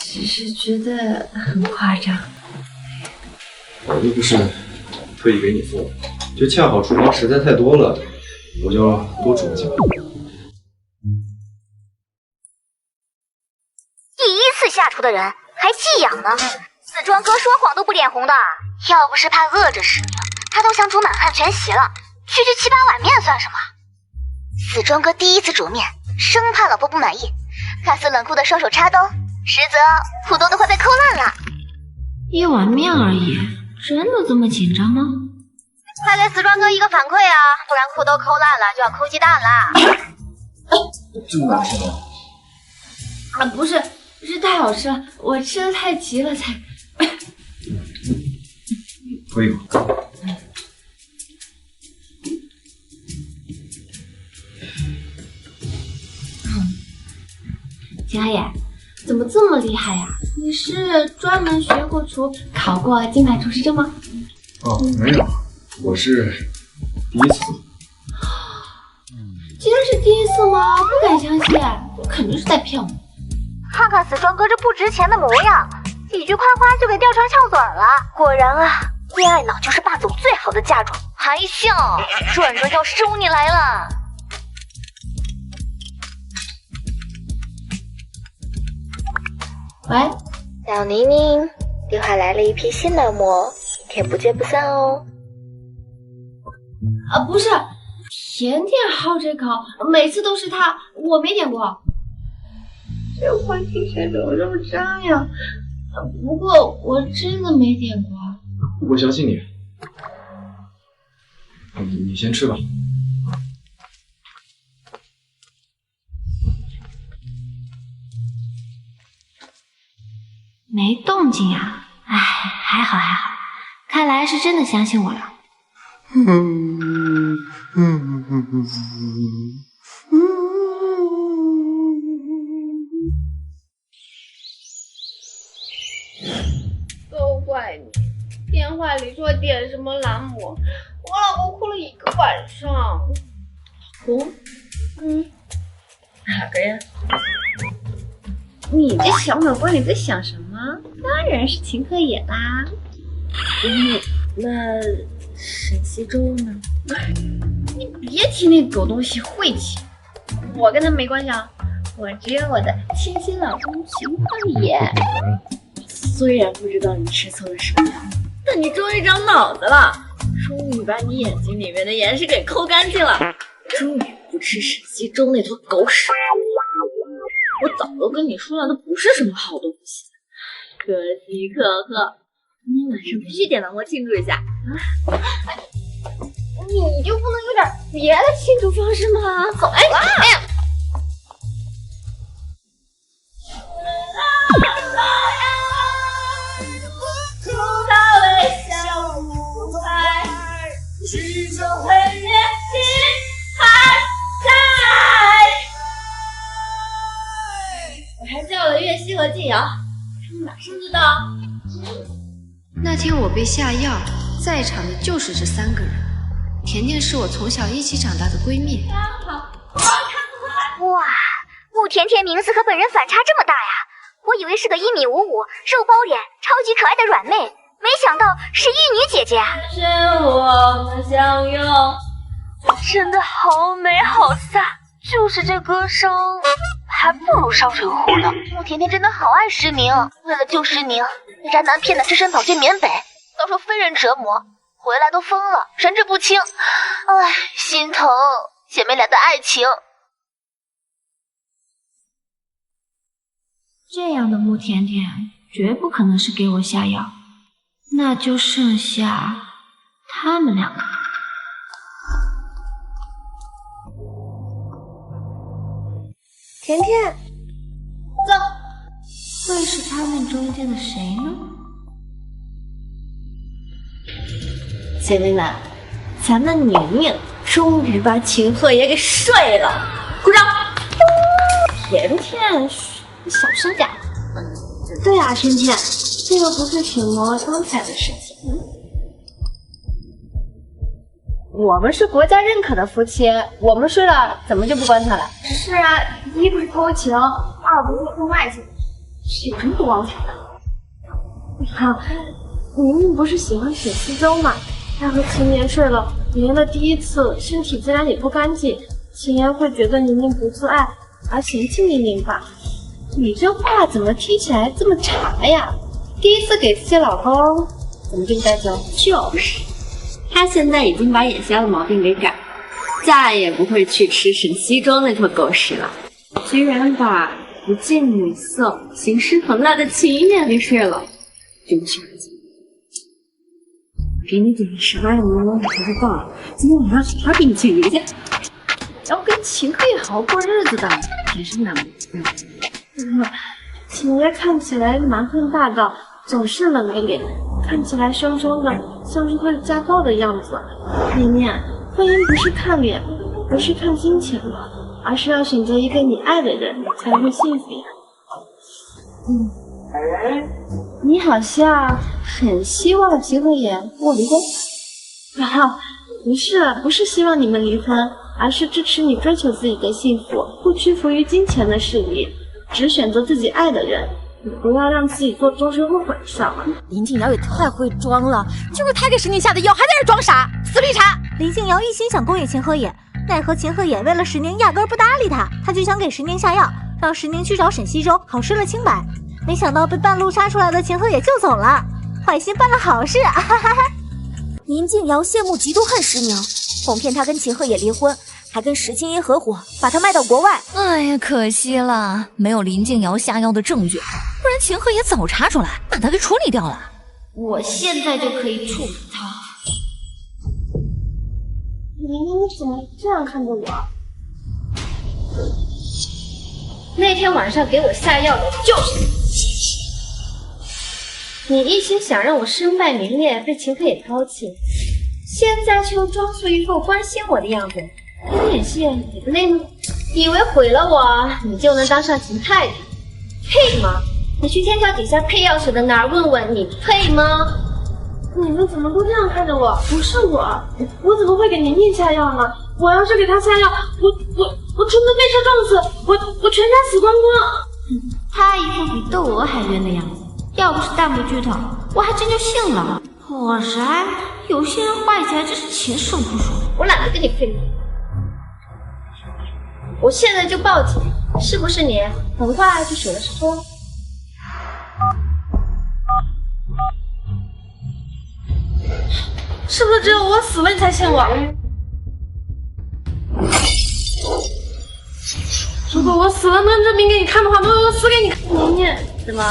只是觉得很夸张。我又不是特意给你做，就恰好厨房实在太多了，我就多煮几碗。出的人，还寄养呢。死庄哥说谎都不脸红的，要不是怕饿着石宁，他都想煮满汉全席了。区区7、8碗面算什么？死庄哥第一次煮面，生怕老婆不满意，卡斯冷酷的双手插兜，实则普通都快被抠烂了。一碗面而已，真的这么紧张吗？快给死庄哥一个反馈啊，不然裤兜抠烂了就要抠鸡蛋啦。这么难吃吗？啊，不是太好吃了，我吃的太急了才。喝一口。秦阿野，怎么这么厉害呀？你是专门学过厨，考过金牌厨师证吗？哦，没有，我是第一次做。竟然是第一次吗？不敢相信，肯定是在骗我。看看死庄哥这不值钱的模样，几句夸夸就给吊床翘嘴了。果然啊，恋爱脑就是霸总最好的嫁妆。还笑，转转要收你来了。喂，小宁宁，电话来了一批新男模，明天不见不散哦。啊，不是，甜甜好这口，每次都是他，我没点过。这话听起来怎么这么渣呀？不过我真的没点过。我相信你。你先吃吧。没动静啊，哎，还好，看来是真的相信我了。都怪你，电话里说点什么栏目，我老公哭了1个晚上。哭？哪个呀？你这小脑瓜里在想什么？当然是秦鹤野啦。那沈西周呢？你别提那狗东西晦气，我跟他没关系啊，我只有我的亲亲老公秦鹤野。虽然不知道你吃错了什么药，但你终于长脑子了，终于把你眼睛里面的盐水给抠干净了，终于不吃沈西周那坨狗屎。我早都跟你说了，它不是什么好东西，可喜可贺。今天晚上必须点老婆庆祝一下啊！你就不能有点别的庆祝方式吗？走，哎呀！我还叫了月溪和静瑶，他们马上就到。那天我被下药，在场的就是这3个人。甜甜是我从小一起长大的闺蜜。哇，穆甜甜名字和本人反差这么大呀！我以为是个1.55米、肉包脸、超级可爱的软妹，没想到是玉女姐姐啊！是我们相拥，真的好美好飒，就是这歌声还不如烧水壶呢。穆甜甜真的好爱石宁，为了救石宁，被渣男骗的只身跑去缅北，遭受非人折磨，回来都疯了，神志不清。唉，心疼姐妹俩的爱情。这样的穆甜甜绝不可能是给我下药，那就剩下他们2个。甜甜，走，会是他们中间的谁呢？姐妹们，咱们宁宁终于把秦鹤也给睡了，鼓掌！甜甜，小声点。对啊，甜甜，这个不是什么刚才的事情。我们是国家认可的夫妻，我们睡了怎么就不光彩了？是啊，一不是偷情，二不是婚外情，有什么不光彩的？好，宁宁不是喜欢沈西周吗？她和秦岩睡了，宁宁的第一次，身体自然也不干净，秦岩会觉得宁宁不自爱，而嫌弃宁宁吧？你这话怎么听起来这么茶呀？第一次给自己老公，怎么这么带劲？就是，他现在已经把眼下的毛病给改了，再也不会去吃沈西洲那坨狗食了。居然把不近女色、行尸很烂的秦叶给睡了，真是恶心！给你点啥呀？我不知道，今天晚上好好给你请人家。要跟秦可也好过日子的，真是难为。秦爷看起来蛮横大道，总是冷着脸，看起来凶凶的，像是会家暴的样子。念念，婚姻不是看脸，不是看金钱的，而是要选择一个你爱的人才会幸福呀。你好像很希望秦和言跟我离婚。不是希望你们离婚，而是支持你追求自己的幸福，不屈服于金钱的势力，只选择自己爱的人，你不要让自己做终身后悔的事儿。林静瑶也太会装了，就是他给石宁下的药，还在这装傻，死绿茶！林静瑶一心想勾引秦和野，奈何秦和野为了石宁压根不搭理他，他就想给石宁下药，让石宁去找沈西洲，好失了清白。没想到被半路杀出来的秦和野救走了，坏心办了好事，哈哈哈！林静瑶羡慕嫉妒恨石宁，哄骗他跟秦和野离婚，还跟石青衣合伙把他卖到国外。哎呀，可惜了，没有林静瑶下药的证据，不然秦和野早查出来把他给处理掉了。我现在就可以处理他。你怎么这样看着我？那天晚上给我下药的就是你。你一心想让我身败名裂，被秦可也抛弃，现在却又装出一副关心我的样子，跟你演戏也不累吗？以为毁了我，你就能当上秦太太？配吗？你去天桥底下配药水的那儿问问，你配吗？你们怎么都这样看着我？不是我怎么会给宁宁下药呢？我要是给她下药，我纯的被车撞死，我全家死光光。他一副比窦娥还冤的样子，要不是弹幕剧透，我还真就信了。果然，有些人坏起来真是禽兽不如。我懒得跟你废话，我现在就报警，是不是你？很快就水了石头。是不是只有我死了你才信我？如果我死了能证明给你看的话，那我死给你看。宁宁，怎么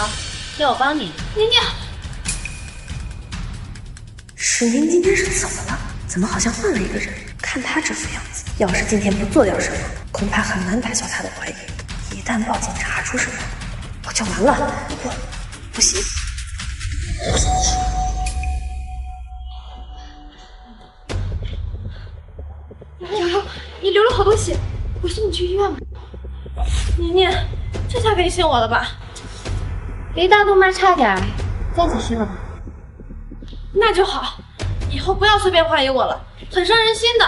要我帮你？宁宁，石宁今天是怎么了？怎么好像换了一个人？看他这副样子，要是今天不做点什么，恐怕很难打消他的怀疑。一旦报警查出什么，我就完了。不行。瑶瑶，你流了好多血，我送你去医院吧。宁宁，这下可以信我了吧？离大动脉差点，再仔细了吧？那就好，以后不要随便怀疑我了，很伤人心的。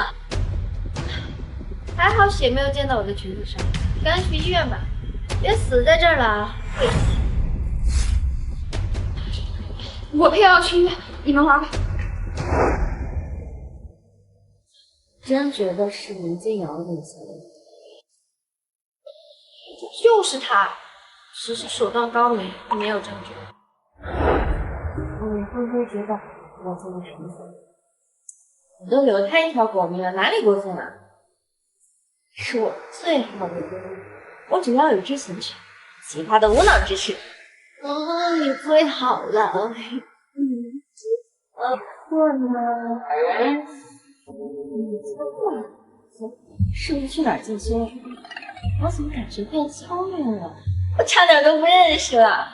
还好血没有溅到我的裙子上，赶紧去医院吧，别死在这儿了。我配药去医院，你们玩吧。真觉得是林静瑶领先的，就是他，只是手段高明，没有证据。你会不会觉得我这么贫穷？我都留他一条狗命了，哪里过分啊？是我最好的闺蜜，我只要有知情权，其他的无脑支持。你最好了。我呢？是不是去哪儿进修？我怎么感觉变聪明了？我差点都不认识了。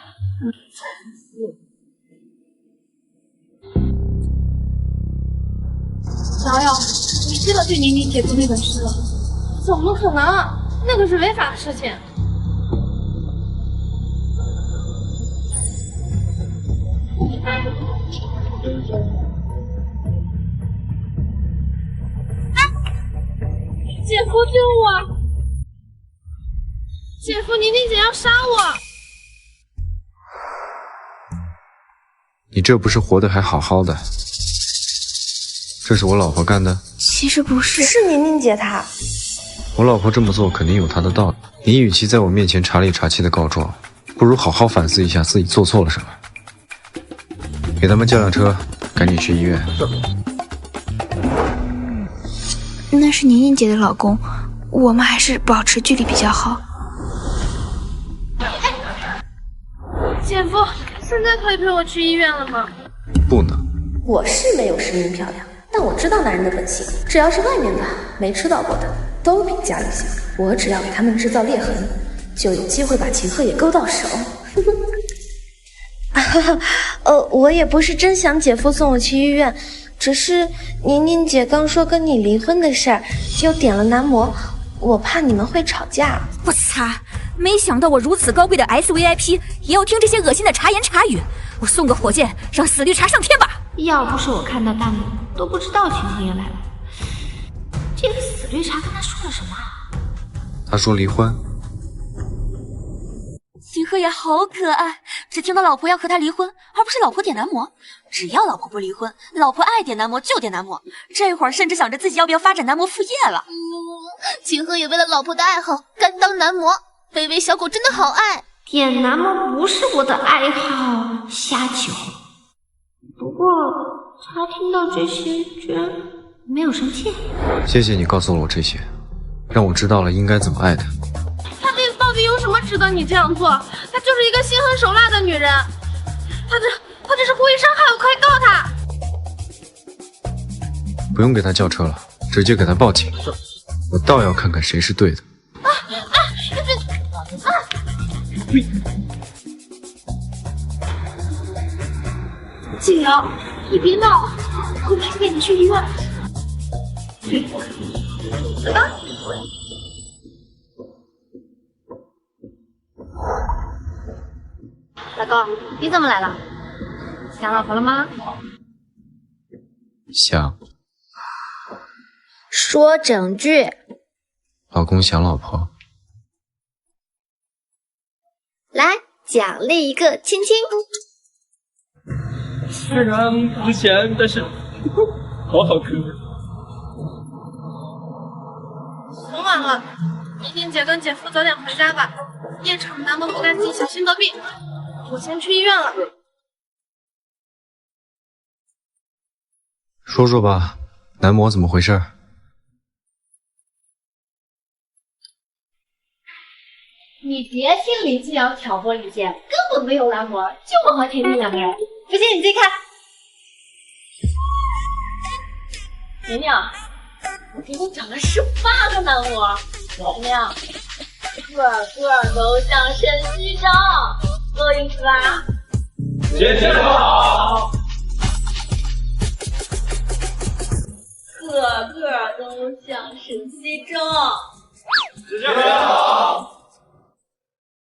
瑶瑶，你真的对宁宁姐做那种事了？怎么可能？那可是违法的事情。姐夫救我！姐夫，宁宁姐要杀我！你这不是活得还好好的？这是我老婆干的？其实不是，是宁宁姐她。我老婆这么做肯定有她的道理。你与其在我面前查里查气的告状，不如好好反思一下自己做错了什么。给他们叫辆车，赶紧去医院。那是宁宁姐的老公，我们还是保持距离比较好。姐夫，现在可以陪我去医院了吗？不能。我是没有石明漂亮，但我知道男人的本性，只要是外面的没吃到过的，都比家里香。我只要给他们制造裂痕，就有机会把秦鹤也勾到手。我也不是真想姐夫送我去医院，只是宁宁姐刚说跟你离婚的事儿，又点了男模，我怕你们会吵架。我擦！没想到我如此高贵的 SVIP 也要听这些恶心的茶言茶语。我送个火箭让死绿茶上天吧！要不是我看到弹幕，都不知道秦鹤也来了。这个死绿茶跟他说了什么？他说离婚。秦鹤也好可爱，只听到老婆要和他离婚，而不是老婆点男模。只要老婆不离婚，老婆爱点男模就点男模。这会儿甚至想着自己要不要发展男模副业了。秦鹤也为了老婆的爱好甘当男模，卑微小狗真的好爱。点男模不是我的爱好，瞎酒。不过他听到这些居然没有生气。谢谢你告诉了我这些，让我知道了应该怎么爱他。他到底有什么值得你这样做？她就是一个心狠手辣的女人，她这是故意伤害我，快告她！不用给他叫车了，直接给他报警。我倒要看看谁是对的。静瑶，你别闹，我马上带你去医院。老公，你怎么来了？想老婆了吗？想。说整句。老公想老婆。来，奖励一个亲亲。虽然不咸，但是好喝。很晚了，宁宁姐跟姐夫早点回家吧。夜场男模不干净，小心得病。我先去医院了。说说吧，男模怎么回事？你别听林静瑶挑拨离间，根本没有男模，就我和甜甜两个人。不信你自己看。甜甜，我给你找了18个男模，甜甜，个个都像沈西征，够意思吧？姐姐好。个个都像沈西征。姐姐好。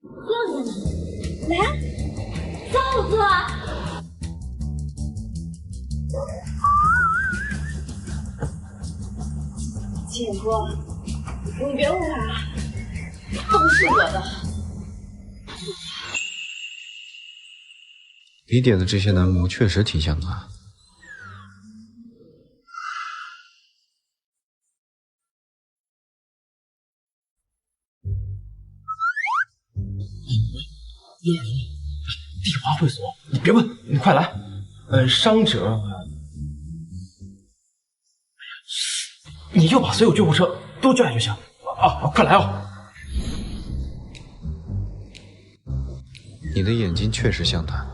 坐下来，坐。姐夫，你别误会了，他不是我的。你点的这些男模确实挺像他。地华会所，你别问，你快来。伤者，你就把所有救护车都叫来就行。啊，快来哦！你的眼睛确实像他。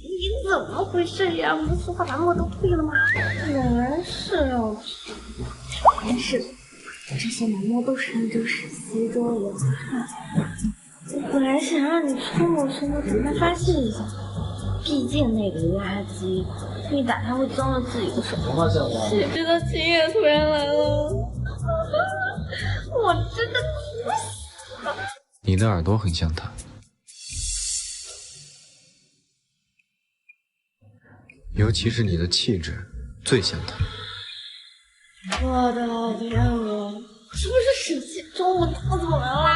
你怎么回事呀？不是把男模都退了吗？原来是要去，没事，这些男模都是按照沈西征的原则看起来的。本来想让你出谋划策准备发泄一下，毕竟那个垃圾一打他会脏了自己的手。谁知道秦也突然来了，我真的哭死了。你的耳朵很像他，尤其是你的气质最像他。我的天啊，是不是沈西征我他怎么来了？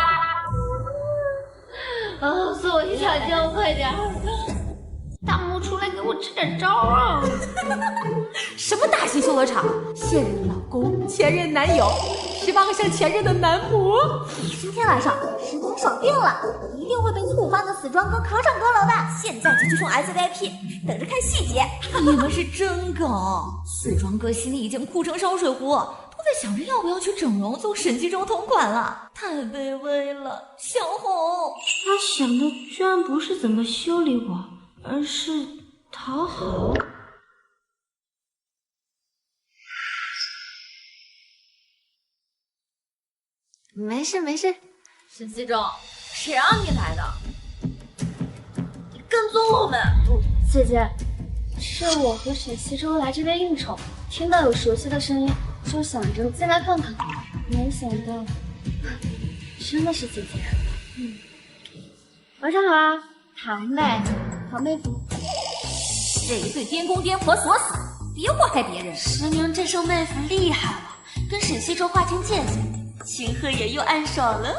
啊！所以我就想叫快点，弹幕出来给我支点招啊！什么大型修罗场？现任老公、前任男友， 18个像前任的男模。今天晚上石头爽定了，一定会被醋发的死庄哥扛上阁楼的。现在就去送 SVIP， 等着看细节。你们是真梗，死庄哥心里已经哭成烧水壶，都在想着要不要去整容送沈西周同款了，太卑微了，小红。他想的居然不是怎么修理我，而是讨好。没事没事，沈西周，谁让你来的？你跟踪我们？姐姐，是我和沈西周来这边应酬，听到有熟悉的声音，就想着进来看看，没想到真的是姐姐。晚上好啊，堂妹，堂妹夫。这一对颠公颠婆锁死，别祸害别人。石宁这手妹夫厉害了，跟沈西周划清界限。秦鹤也又暗爽了。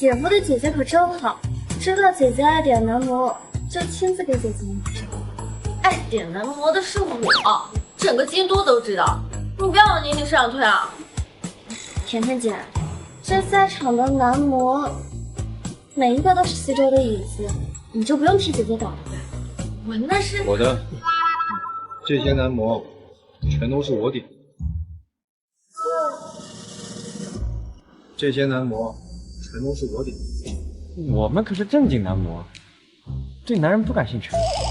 姐夫对姐姐可真好，知道姐姐爱点男模，就亲自给姐姐买票。爱点男模的是我，整个京都都知道。你不要往泥里上推啊！甜甜姐，这在场的男模每一个都是西周的椅子，你就不用替姐姐搞了。我那是我的，这些男模全都是我点的。这些男模全都是我点的。我们可是正经男模，对男人不感兴趣。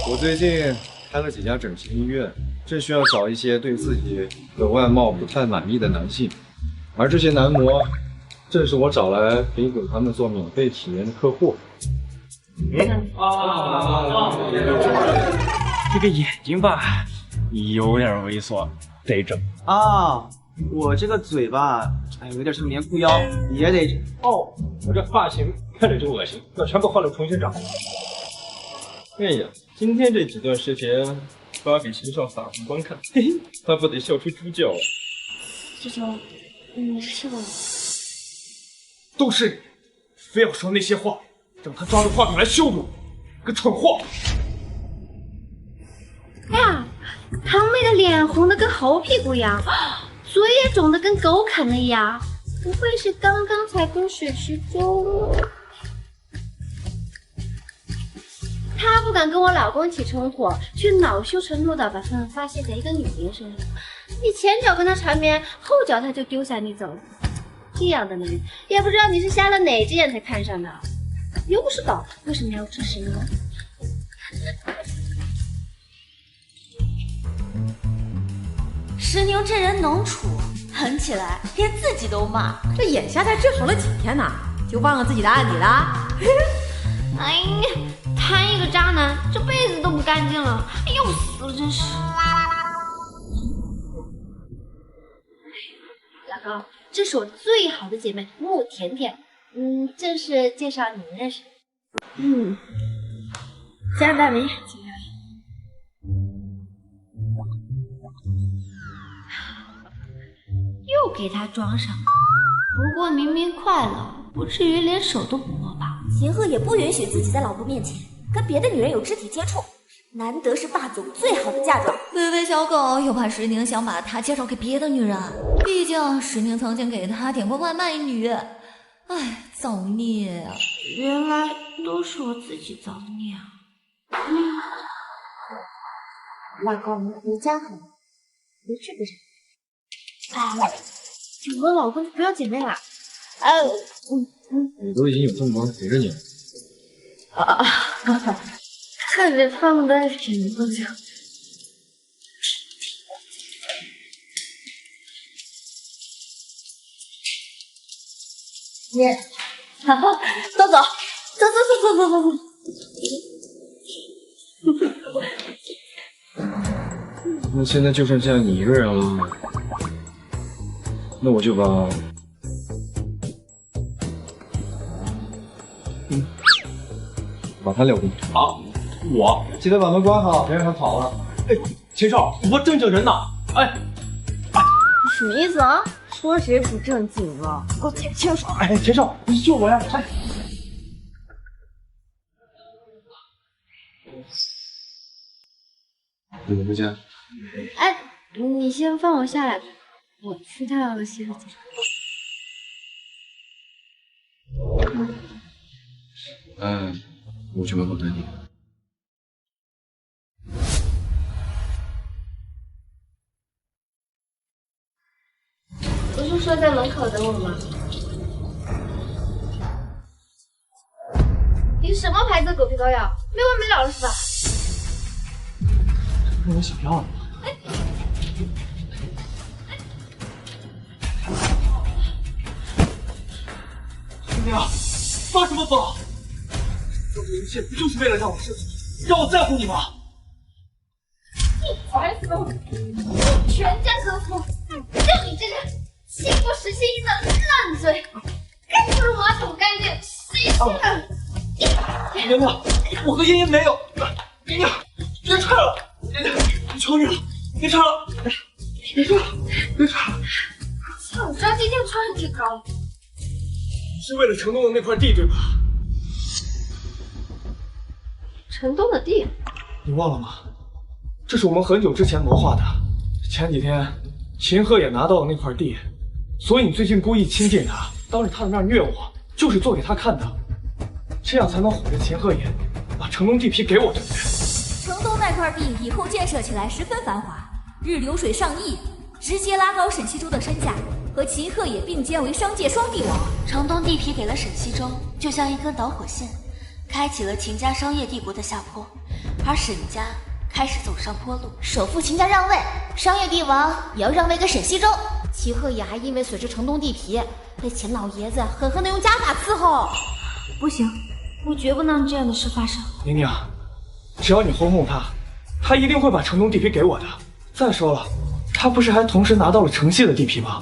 我最近开了几家整形医院，正需要找一些对自己的外貌不太满意的男性，而这些男模正是我找来可以给他们做免费体验的客户。这个眼睛吧，有点猥琐，得整啊。我这个嘴巴，有点像棉裤腰，也得整。哦，我这发型看着就恶心，要全部换了重新长。哎呀，今天这几段视频发给秦少撒红光看，嘿嘿，他不得笑出猪叫啊！这种，没事吧？都是你，非要说那些话，让他抓着话筒来羞辱我，个蠢货！哎呀，堂妹的脸红的跟猴屁股一样。嘴也肿得跟狗啃了一样，不会是刚刚才跟沈西周？他不敢跟我老公起冲突，却恼羞成怒的把他们发泄在一个女人身上。你前脚跟他缠绵，后脚他就丢下你走了。这样的男人，也不知道你是瞎了哪只眼才看上的。又不是狗，为什么要吃谁呢？石宁这人能处，狠起来连自己都骂。这眼下才治好了几天呢，就忘了自己的案底了？哎呀，谈一个渣男，这辈子都不干净了，要死了，真是。老高，这是我最好的姐妹穆甜甜，正式介绍你们认识。家大名。又给他装上，不过明明快乐，不至于连手都不摸吧？秦鹤也不允许自己在老婆面前跟别的女人有肢体接触，难得是霸总最好的嫁妆。微微小狗又怕石宁想把他介绍给别的女人，毕竟石宁曾经给他点过外卖女。哎，造孽啊！原来都是我自己造孽啊！老公，你家好，别去不是？哎，我老公不要姐妹啦。我都已经有这么多人陪着你了。看着他们的眼睛就。你，走走。那现在就剩下你一个人了，那我就把，把他留给你。好，我记得把门关好，别让他跑了。哎，秦少，我正经人呢。哎，什么意思啊？说谁不正经了？给我牵手！哎，秦少，你救我呀！哎。你们不见？哎，你先放我下来。我知道了，小姐。我去门口等你。不是说在门口等我吗？你什么牌子的狗皮膏药？没完没了了是吧？这不是我想要的吗？兄弟啊，发什么疯？做这一切不就是为了让我生气，让我在乎你吗？你才死我！全家和服，就你这个倾国时期的烂嘴，还不如马桶干净，谁信啊？娘娘，我和妍妍没有。娘娘，别踹了！娘娘，你求你了，别踹了！别踹了！别踹了！像你抓今天穿这高，是为了城东的那块地，对吧？城东的地，你忘了吗？这是我们很久之前谋划的。前几天，秦鹤也拿到了那块地，所以你最近故意亲近他，当着他的面虐我，就是做给他看的，这样才能哄着秦鹤也把城东地皮给我，对不对？城东那块地以后建设起来十分繁华，日流水上亿，直接拉高沈西周的身价，和秦鹤也并肩为商界双帝王。城东地皮给了沈西周，就像一根导火线，开启了秦家商业帝国的下坡，而沈家开始走上坡路。首富秦家让位，商业帝王也要让位给沈西周。齐鹤也还因为损失城东地皮，被秦老爷子狠狠地用家法伺候。不行，我绝不能让这样的事发生。宁宁，只要你哄哄他，他一定会把城东地皮给我的。再说了，他不是还同时拿到了城西的地皮吗？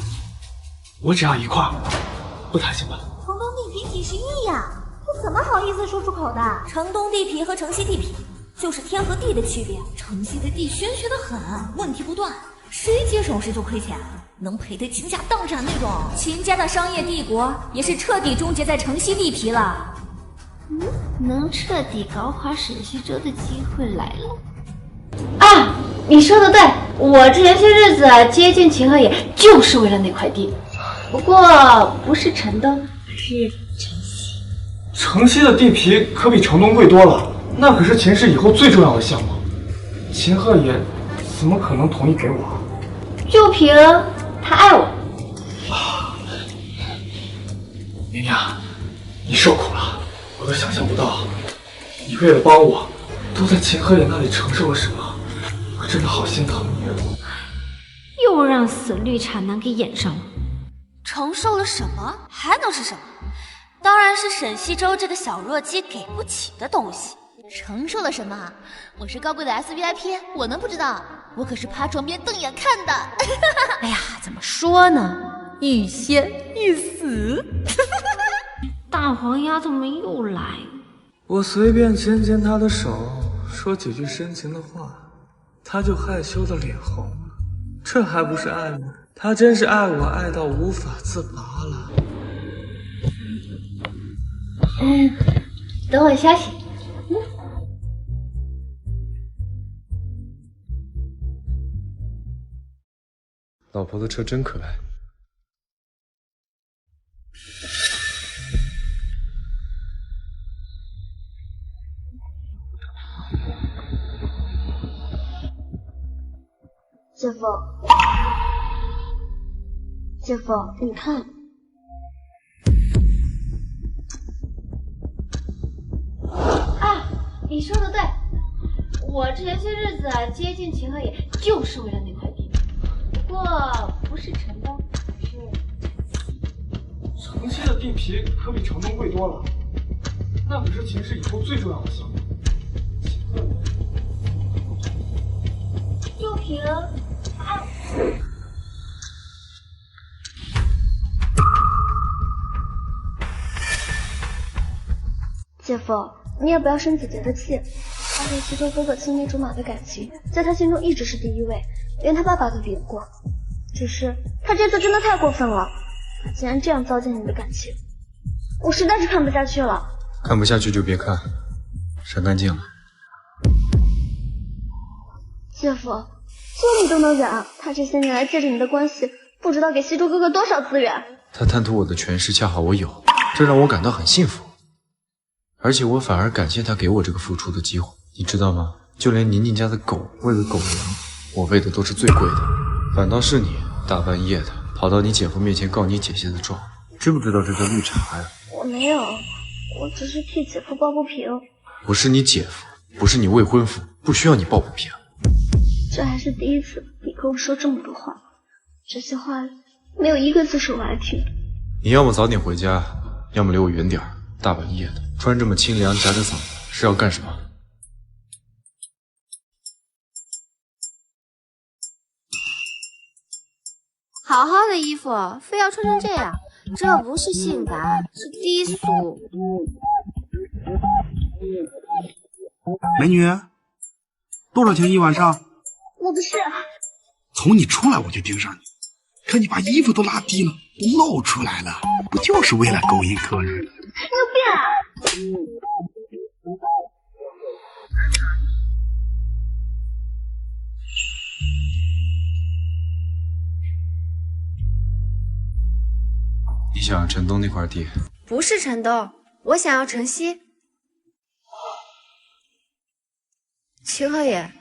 我只要一块，不贪心吧？城东地皮几十亿呀，这怎么好意思说出口的？城东地皮和城西地皮就是天和地的区别，城西的地玄学的很，问题不断，谁接手谁就亏钱，能赔得倾家荡产那种。秦家的商业帝国也是彻底终结在城西地皮了。能彻底搞垮沈西周的机会来了。啊，你说的对，我这些日子接近秦鹤也就是为了那块地，不过不是城东，是城西。城西的地皮可比城东贵多了，那可是秦氏以后最重要的项目，秦鹤也怎么可能同意给我？就凭他爱我。宁宁，你受苦了，我都想象不到，你为了帮我，都在秦鹤也那里承受了什么，我真的好心疼你。又让死绿茶男给演上了。承受了什么？还能是什么？当然是沈西周这个小弱鸡给不起的东西。承受了什么？我是高贵的 SVIP， 我能不知道？我可是趴床边瞪眼看的。哎呀，怎么说呢？欲仙欲死。大黄鸭怎么又来？我随便牵牵他的手，说几句深情的话，他就害羞的脸红了。这还不是爱吗？他真是爱我爱到无法自拔了。等我消息。老婆的车真可爱。姐夫，姐夫，你看，啊，你说的对，我这些日子接近秦鹤也就是为了那块地，不过不是城东，是城西的地皮可比城东贵多了，那可是秦氏以后最重要的项目。就凭他。姐夫，你也不要生姐姐的气。他和西周哥哥青梅竹马的感情，在他心中一直是第一位，连他爸爸都比得过。只是他这次真的太过分了，他竟然这样糟践你的感情，我实在是看不下去了。看不下去就别看，删干净了。姐夫，就你都能忍，他这些年来借着你的关系不知道给西周哥哥多少资源。他贪图我的权势，恰好我有，这让我感到很幸福。而且我反而感谢他给我这个付出的机会，你知道吗？就连宁宁家的狗喂的狗粮，我喂的都是最贵的。反倒是你大半夜的跑到你姐夫面前告你姐姐的状，知不知道这叫绿茶呀？我没有，我只是替姐夫抱不平。我是你姐夫，不是你未婚夫，不需要你抱不平。这还是第一次你跟我说这么多话，这些话没有一个字是我爱听的。你要么早点回家，要么离我远点儿。大半夜的，穿这么清凉，夹着嗓子，是要干什么？好好的衣服，非要穿成这样，这不是性感，是低俗。美女，多少钱一晚上？我不是。从你出来我就盯上你，可你把衣服都拉低了，都露出来了，不就是为了勾引客人？神经病啊！你想要城东那块地？不是城东，我想要城西。秦河野，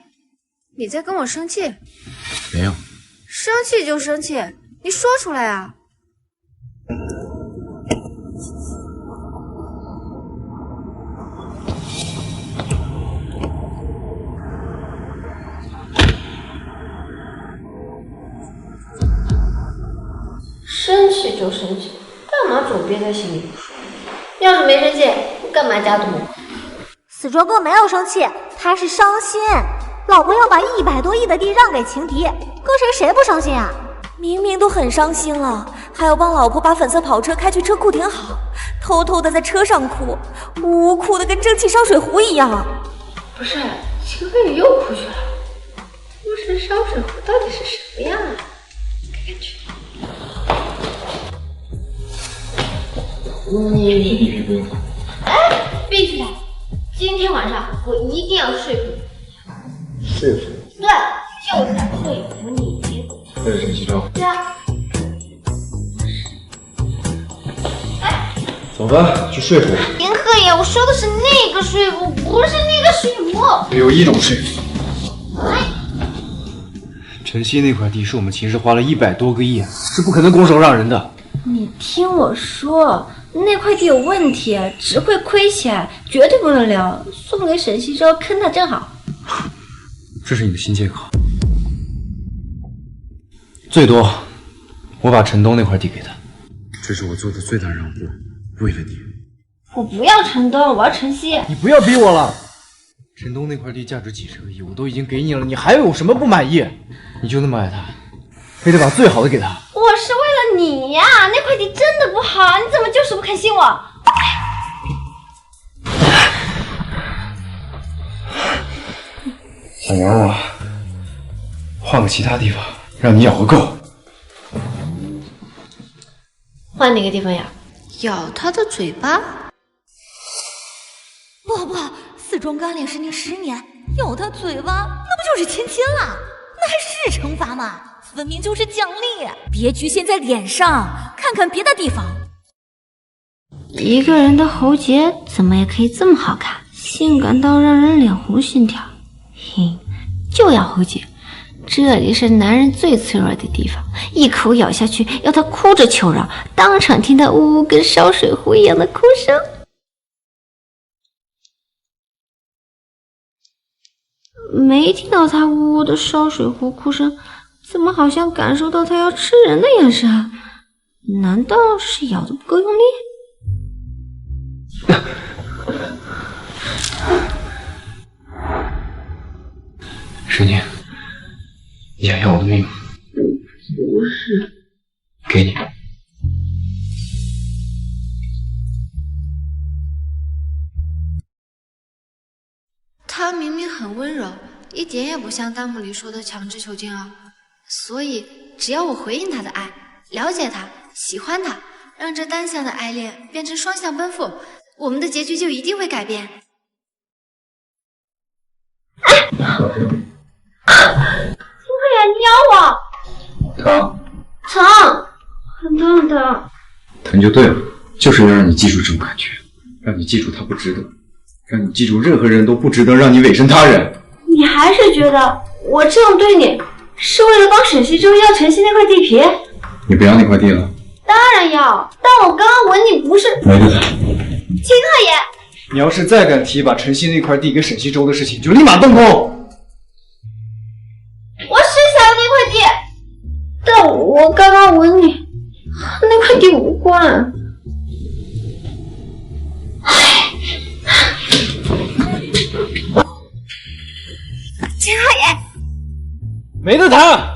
你在跟我生气？没有。生气就生气，你说出来啊！生气就生气，干嘛总憋在心里不说？要是没生气，干嘛加毒？死卓哥没有生气，他是伤心。老婆要把100多亿的地让给情敌，搁谁不伤心啊？明明都很伤心了，还要帮老婆把粉色跑车开去车库停好，偷偷的在车上哭，呜呜哭的跟蒸汽烧水壶一样。不是，秦河野又哭去了。哭成烧水壶到底是什么样啊？看看去。你不用看。哎，必须的！今天晚上我一定要说服你。说服？对，就是在说服你。这是沈西周。对啊。走吧，去说服。秦河野，我说的是那个说服，不是那个说服。只有一种说服。城西那块地是我们秦氏花了100多个亿，是不可能拱手让人的。你听我说，那块地有问题，只会亏钱，绝对不能留。送给沈西周，坑他正好。这是你的新借口。最多，我把城东那块地给他。这是我做的最大让步，为了你。我不要城东，我要城西。你不要逼我了。城东那块地价值几十个亿，我都已经给你了，你还有什么不满意？你就那么爱他，非得把最好的给他？我是为了你呀，那块地真的不好，你怎么就是不肯信我？想玩我，换个其他地方，让你咬个够。换哪个地方呀？咬他的嘴巴？不，死装干脸10年10年，咬他嘴巴，那不就是亲了？那还是惩罚吗？分明就是奖励。别局限在脸上，看看别的地方。一个人的喉结怎么也可以这么好看，性感到让人脸红心跳。就要喉结，这里是男人最脆弱的地方，一口咬下去，要他哭着求饶，当场听他呜呜跟烧水壶一样的哭声。没听到他呜呜的烧水壶哭声，怎么好像感受到他要吃人的眼神？难道是咬得不够用力？沈宁，你想要我的命吗？不是。给你。他明明很温柔，一点也不像弹幕里说的强制囚禁啊。所以只要我回应他的爱，了解他，喜欢他，让这单向的爱恋变成双向奔赴，我们的结局就一定会改变。秦河野，你咬我！疼！疼就对了，就是要让你记住这种感觉，让你记住他不值得，让你记住任何人都不值得让你委身他人。你还是觉得我这样对你是为了帮沈西周要晨曦那块地皮？你不要那块地了？当然要，但我刚刚吻你不是……没得谈。秦鹤爷，你要是再敢提把晨曦那块地给沈西周的事情，就立马动工。我是想要那块地，但我刚刚吻你和那块地无关。秦鹤爷，没得谈。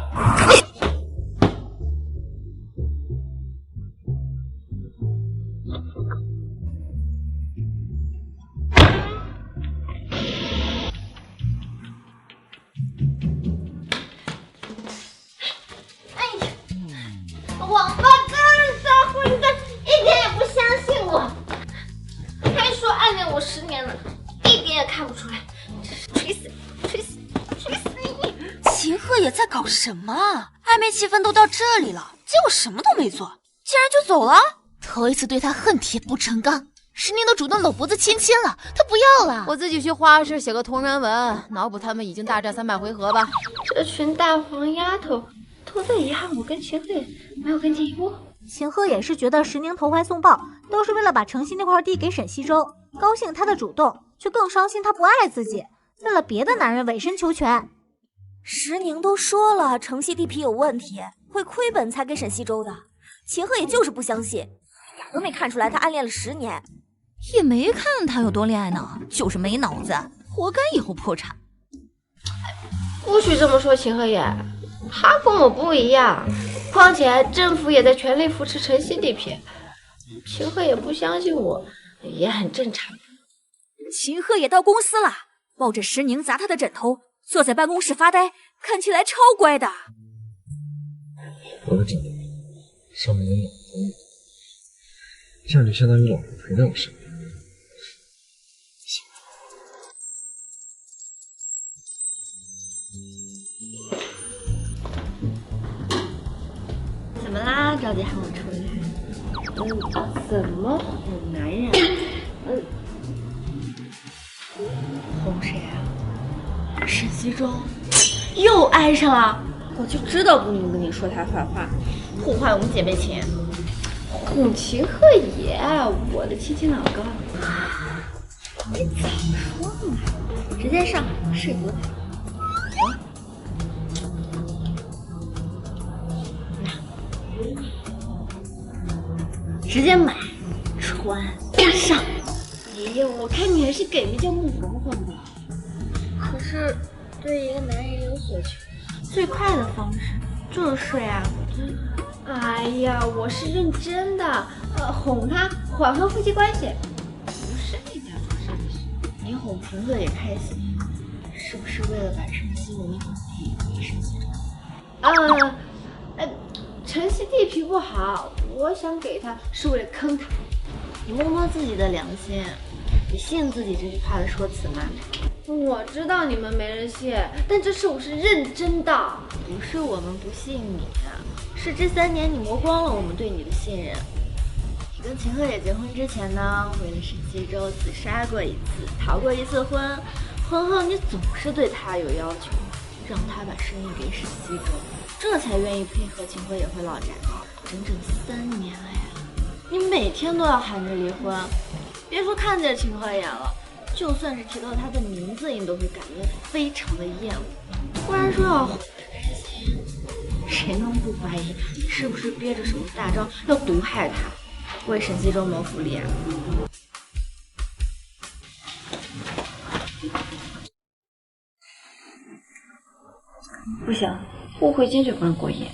王八蛋，大混蛋，一点也不相信我，还说暗恋我10年了，一点也看不出来，吹死，吹死，吹死你！秦鹤也在搞什么啊？暧昧气氛都到这里了，结果什么都没做，竟然就走了。头一次对他恨铁不成钢，石宁都主动搂脖子亲亲了，他不要了。我自己去画室写个同人文，脑补他们已经大战300回合吧。这群大黄丫头都在遗憾我跟秦鹤也没有跟进一步。秦鹤也是觉得石宁投怀送抱，都是为了把城西那块地给沈西周，高兴他的主动，却更伤心他不爱自己，为了别的男人委身求全。石宁都说了城西地皮有问题，会亏本才给沈西周的，秦鹤也就是不相信，一点都没看出来他暗恋了10年，也没看他有多恋爱呢，就是没脑子，活该以后破产。不许这么说，秦鹤爷，他跟我不一样，况且政府也在全力扶持城西地皮，秦鹤也不相信我，也很正常。秦鹤也到公司了，抱着石宁砸他的枕头，坐在办公室发呆，看起来超乖的。我的枕头上面有老公，这样就相当于老婆陪在我身边。怎么啦？着急喊我出来？怎么哄男人？哄谁啊？沈西周又爱上了，我就知道不能跟你说他坏话，破坏我们姐妹情。哄秦鹤也，我的亲亲老公。你早说嘛！直接上，睡多大？直接买穿上。哎呀，我看你还是给个叫木黄黄吧。可是对一个男人有所求，最快的方式就是睡啊。哎呀，我是认真的，哄他缓和夫妻关系，不是你家做善事。你哄秦鹤也开心，是不是为了把晨曦的那块地给沈西周？晨曦地皮不好，我想给他是为了坑他。你摸摸自己的良心，你信自己这句话的说辞吗？我知道你们没人信，但这事我是认真的。不是我们不信你，是这3年你磨光了我们对你的信任。你跟秦鹤也结婚之前呢，为了沈西周自杀过1次，逃过1次婚。婚后你总是对他有要求，让他把生意给沈西周，这才愿意配合秦鹤也回老家。整整3年了呀！你每天都要喊着离婚，别说看见秦鹤也了，就算是提到他的名字，你都会感觉非常的厌恶。不然说要哄着开心，谁能不怀疑你是不是憋着什么大招要毒害他，为沈西周谋福利啊？不行，误会坚决不能过夜。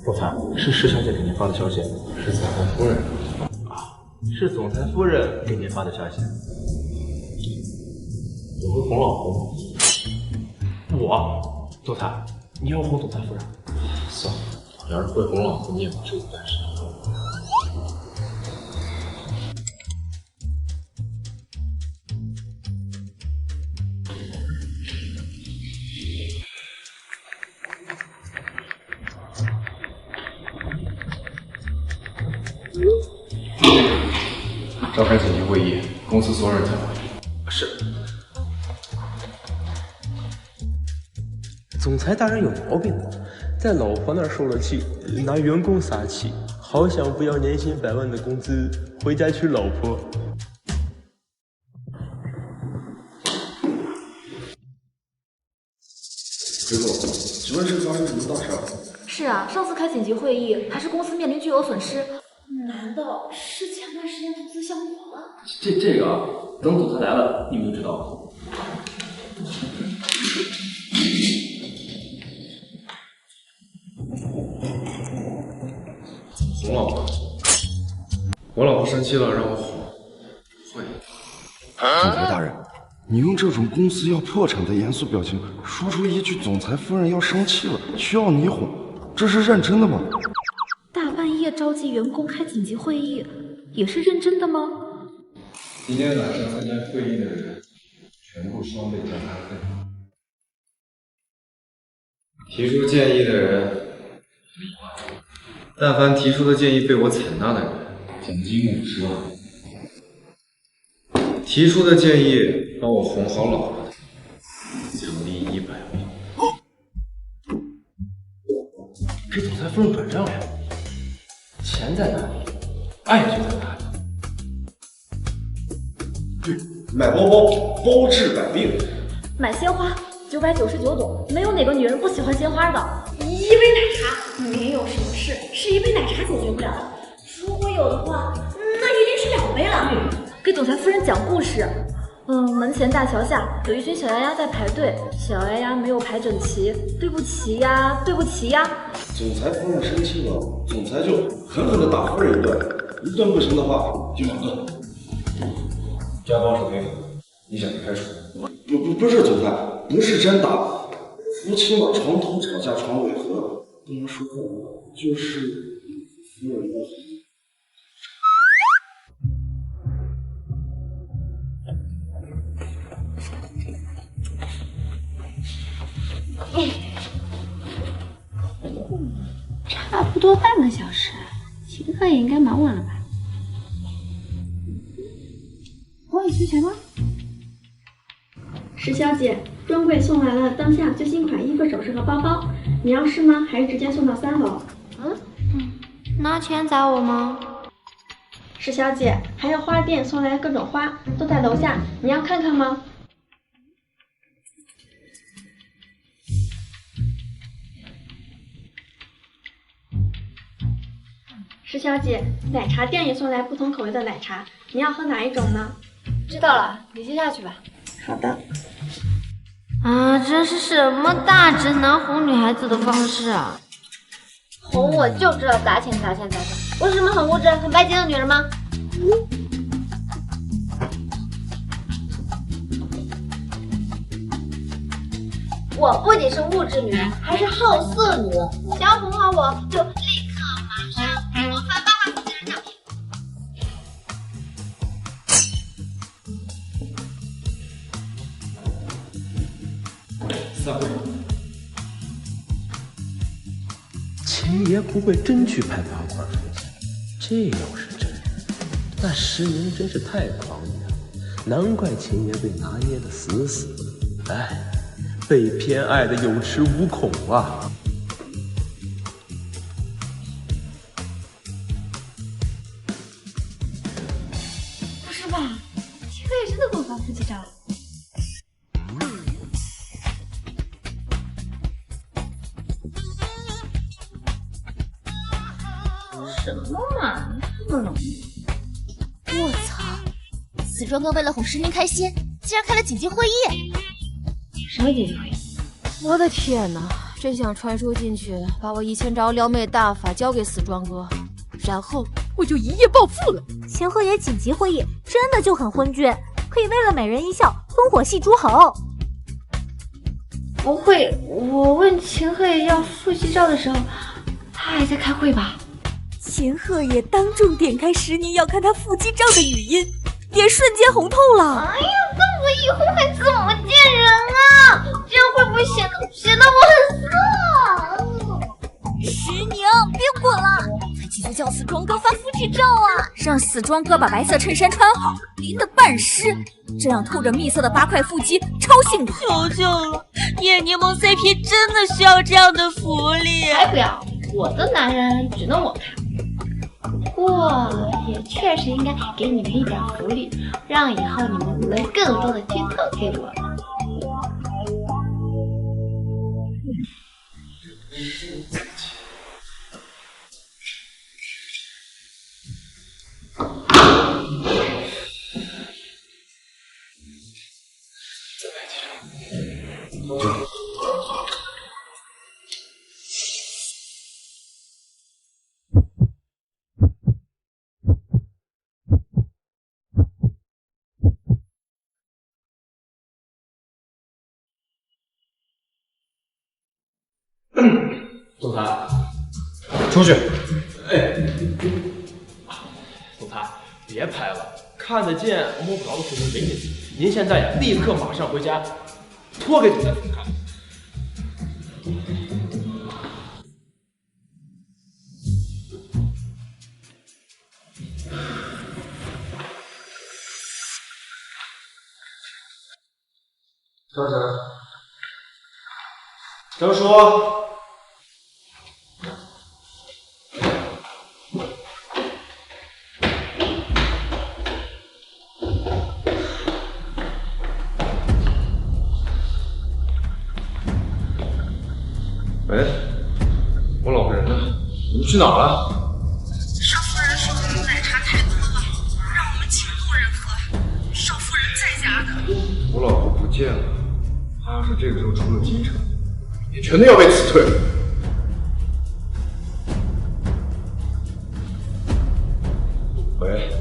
若凡，是施小姐给您发的消息，是彩虹夫人。是总裁夫人给您发的消息。我会哄老婆吗？我，总裁，你要哄总裁夫人？算了，我要是会哄老婆，你也不至于单身。召开紧急会议，公司所有人在会。是。总裁大人有毛病，在老婆那儿受了气，拿员工撒气，好想不要年薪100万的工资，回家娶老婆。师傅，请问是发生什么大事？是啊，上次开紧急会议，还是公司面临巨额损失。难道是前段时间投资项目黄了？这个，等总裁来了，你们就知道了。洪老婆，我老婆生气了，让我哄。会。总裁大人，你用这种公司要破产的严肃表情，说出一句总裁夫人要生气了，需要你哄，这是认真的吗？大半夜召集员工开紧急会议，也是认真的吗？今天晚上参加会议的人，全部双倍加班费。提出建议的人，但凡提出的建议被我采纳的人，奖金50万。提出的建议帮我哄好老婆的，奖励100万。给总裁夫人转账呀！钱在哪里，爱就在哪里。对，买包包，包治百病。买鲜花，999朵，没有哪个女人不喜欢鲜花的。一杯奶茶，没有什么事是一杯奶茶解决不了的。如果有的话，那一定是2杯了。给总裁夫人讲故事。门前大桥下有一群小鸭鸭在排队，小鸭鸭没有排整齐，对不起呀，对不起呀。总裁夫人生气了，总裁就狠狠地打夫人一顿，一顿不行的话就2顿。家暴是违法的，你想被开除？不是总裁，不是真打，夫妻嘛，床头吵架床尾和，不能说话，就是夫人不好。差不多半个小时，秦鹤也应该忙完了吧？我有需钱吗？石小姐，专柜送来了当下最新款衣服、首饰和包包，你要试吗？还是直接送到3楼？拿钱砸我吗？石小姐，还有花店送来的各种花都在楼下，你要看看吗？石小姐，奶茶店也送来不同口味的奶茶，你要喝哪一种呢？知道了，你先下去吧。好的。啊，这是什么大直男哄女孩子的方式啊？哄我就知道砸钱砸钱砸钱，我是什么很物质、很拜金的女人吗？我不仅是物质女人，还是好色女人。想要哄好我，就立刻马上给我发8号私人照片。散会。秦爷不会真去拍8块付钱，这要是真，那石宁真是太狂野了，难怪秦爷被拿捏得死死的。哎，被偏爱的有恃无恐啊！不是吧？秦鹤也真的给我发腹肌照？什么嘛，这么容易？我操！死庄哥为了哄石宁开心，竟然开了紧急会议。什么紧急会议？我的天哪！真想传授进去，把我1000招撩妹大法教给死庄哥，然后我就一夜暴富了。秦鹤野紧急会议真的就很昏君，可以为了美人一笑，烽火戏诸侯。不会，我问秦鹤野要腹肌照的时候，他还在开会吧？秦鹤野当众点开10年要看他腹肌照的语音，脸瞬间红透了。哎呀，那我以后还怎么见人啊？这样会不会显得我很色？石宁，别滚了，再继续叫死庄哥发腹肌照啊！让死庄哥把白色衬衫穿好，淋得半湿，这样透着蜜色的8块腹肌超性感。求求了，夜柠檬 CP 真的需要这样的福利。才不要，我的男人只能我看。不过也确实应该给你们一点福利，让以后你们能更多的剧透给我。总裁，出去。哎，总裁，别拍了，看得见摸不着的事情没意思。您现在呀，立刻马上回家，脱给总裁看。张叔。喂，我老婆人呢？你们去哪儿了？少夫人说奶茶太多了，让我们请路人喝。少夫人在家的。我老婆不见了，她要是这个时候出了机场，也全都要被辞退了。喂，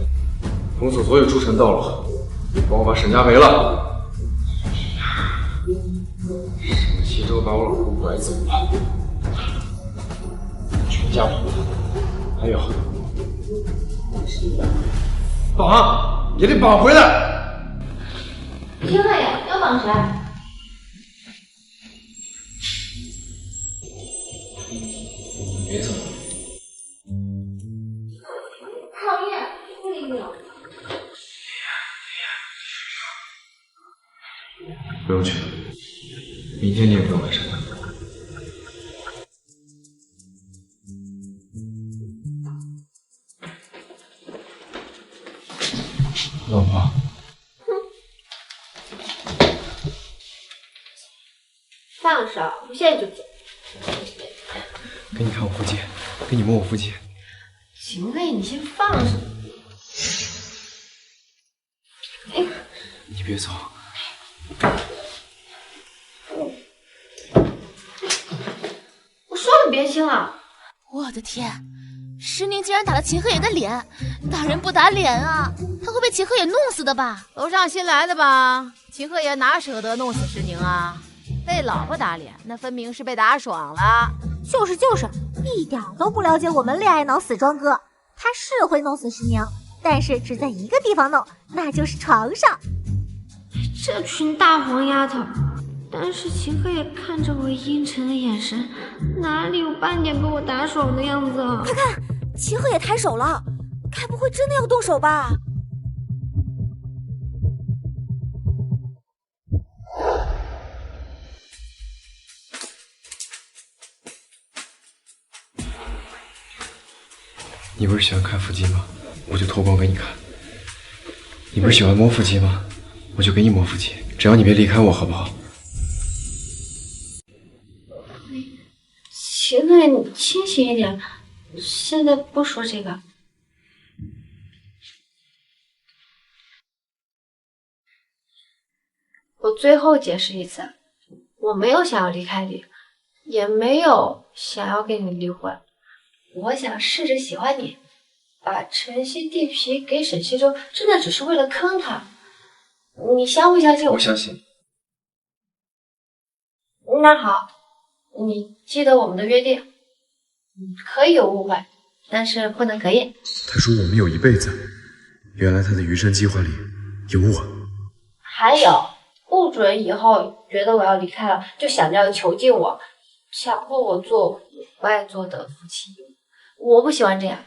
封锁所有出城道路，帮我把沈家没了。沈西周把我老婆拐走了，全家跑了。还有，绑也得绑回来。秦鹤野要绑谁？别走。讨厌，不理你了。不用去了，明天你也不用来上班。老婆，放手，我现在就走。给你看我腹肌，给你摸我腹肌。秦鹤野，你先放手。哎，你别走。我说了别亲了。我的天，石宁竟然打了秦鹤野的脸，打人不打脸啊，他会被秦鹤野弄死的吧？楼上新来的吧？秦鹤野哪舍得弄死石宁啊？被老婆打脸，那分明是被打爽了。就是，一点都不了解我们恋爱脑死庄哥。他是会弄死石宁，但是只在一个地方弄，那就是床上。这群大黄丫头。但是秦鹤野看着我阴沉的眼神，哪里有半点被我打爽的样子啊！快看，秦鹤野抬手了，该不会真的要动手吧？你不是喜欢看腹肌吗？我就脱光给你看。你不是喜欢摸腹肌吗？我就给你摸腹肌，只要你别离开我，好不好？秦鹤野，你清醒一点，现在不说这个。我最后解释一次，我没有想要离开你，也没有想要跟你离婚，我想试着喜欢你，把晨曦地皮给沈西周，真的只是为了坑他？你相不相信我？我相信。那好，你记得我们的约定，可以有误会，但是不能隔夜。他说我们有一辈子，原来他的余生计划里有我。还有，不准以后觉得我要离开了，就想着要囚禁我，强迫我做我不爱做的夫妻。我不喜欢这样。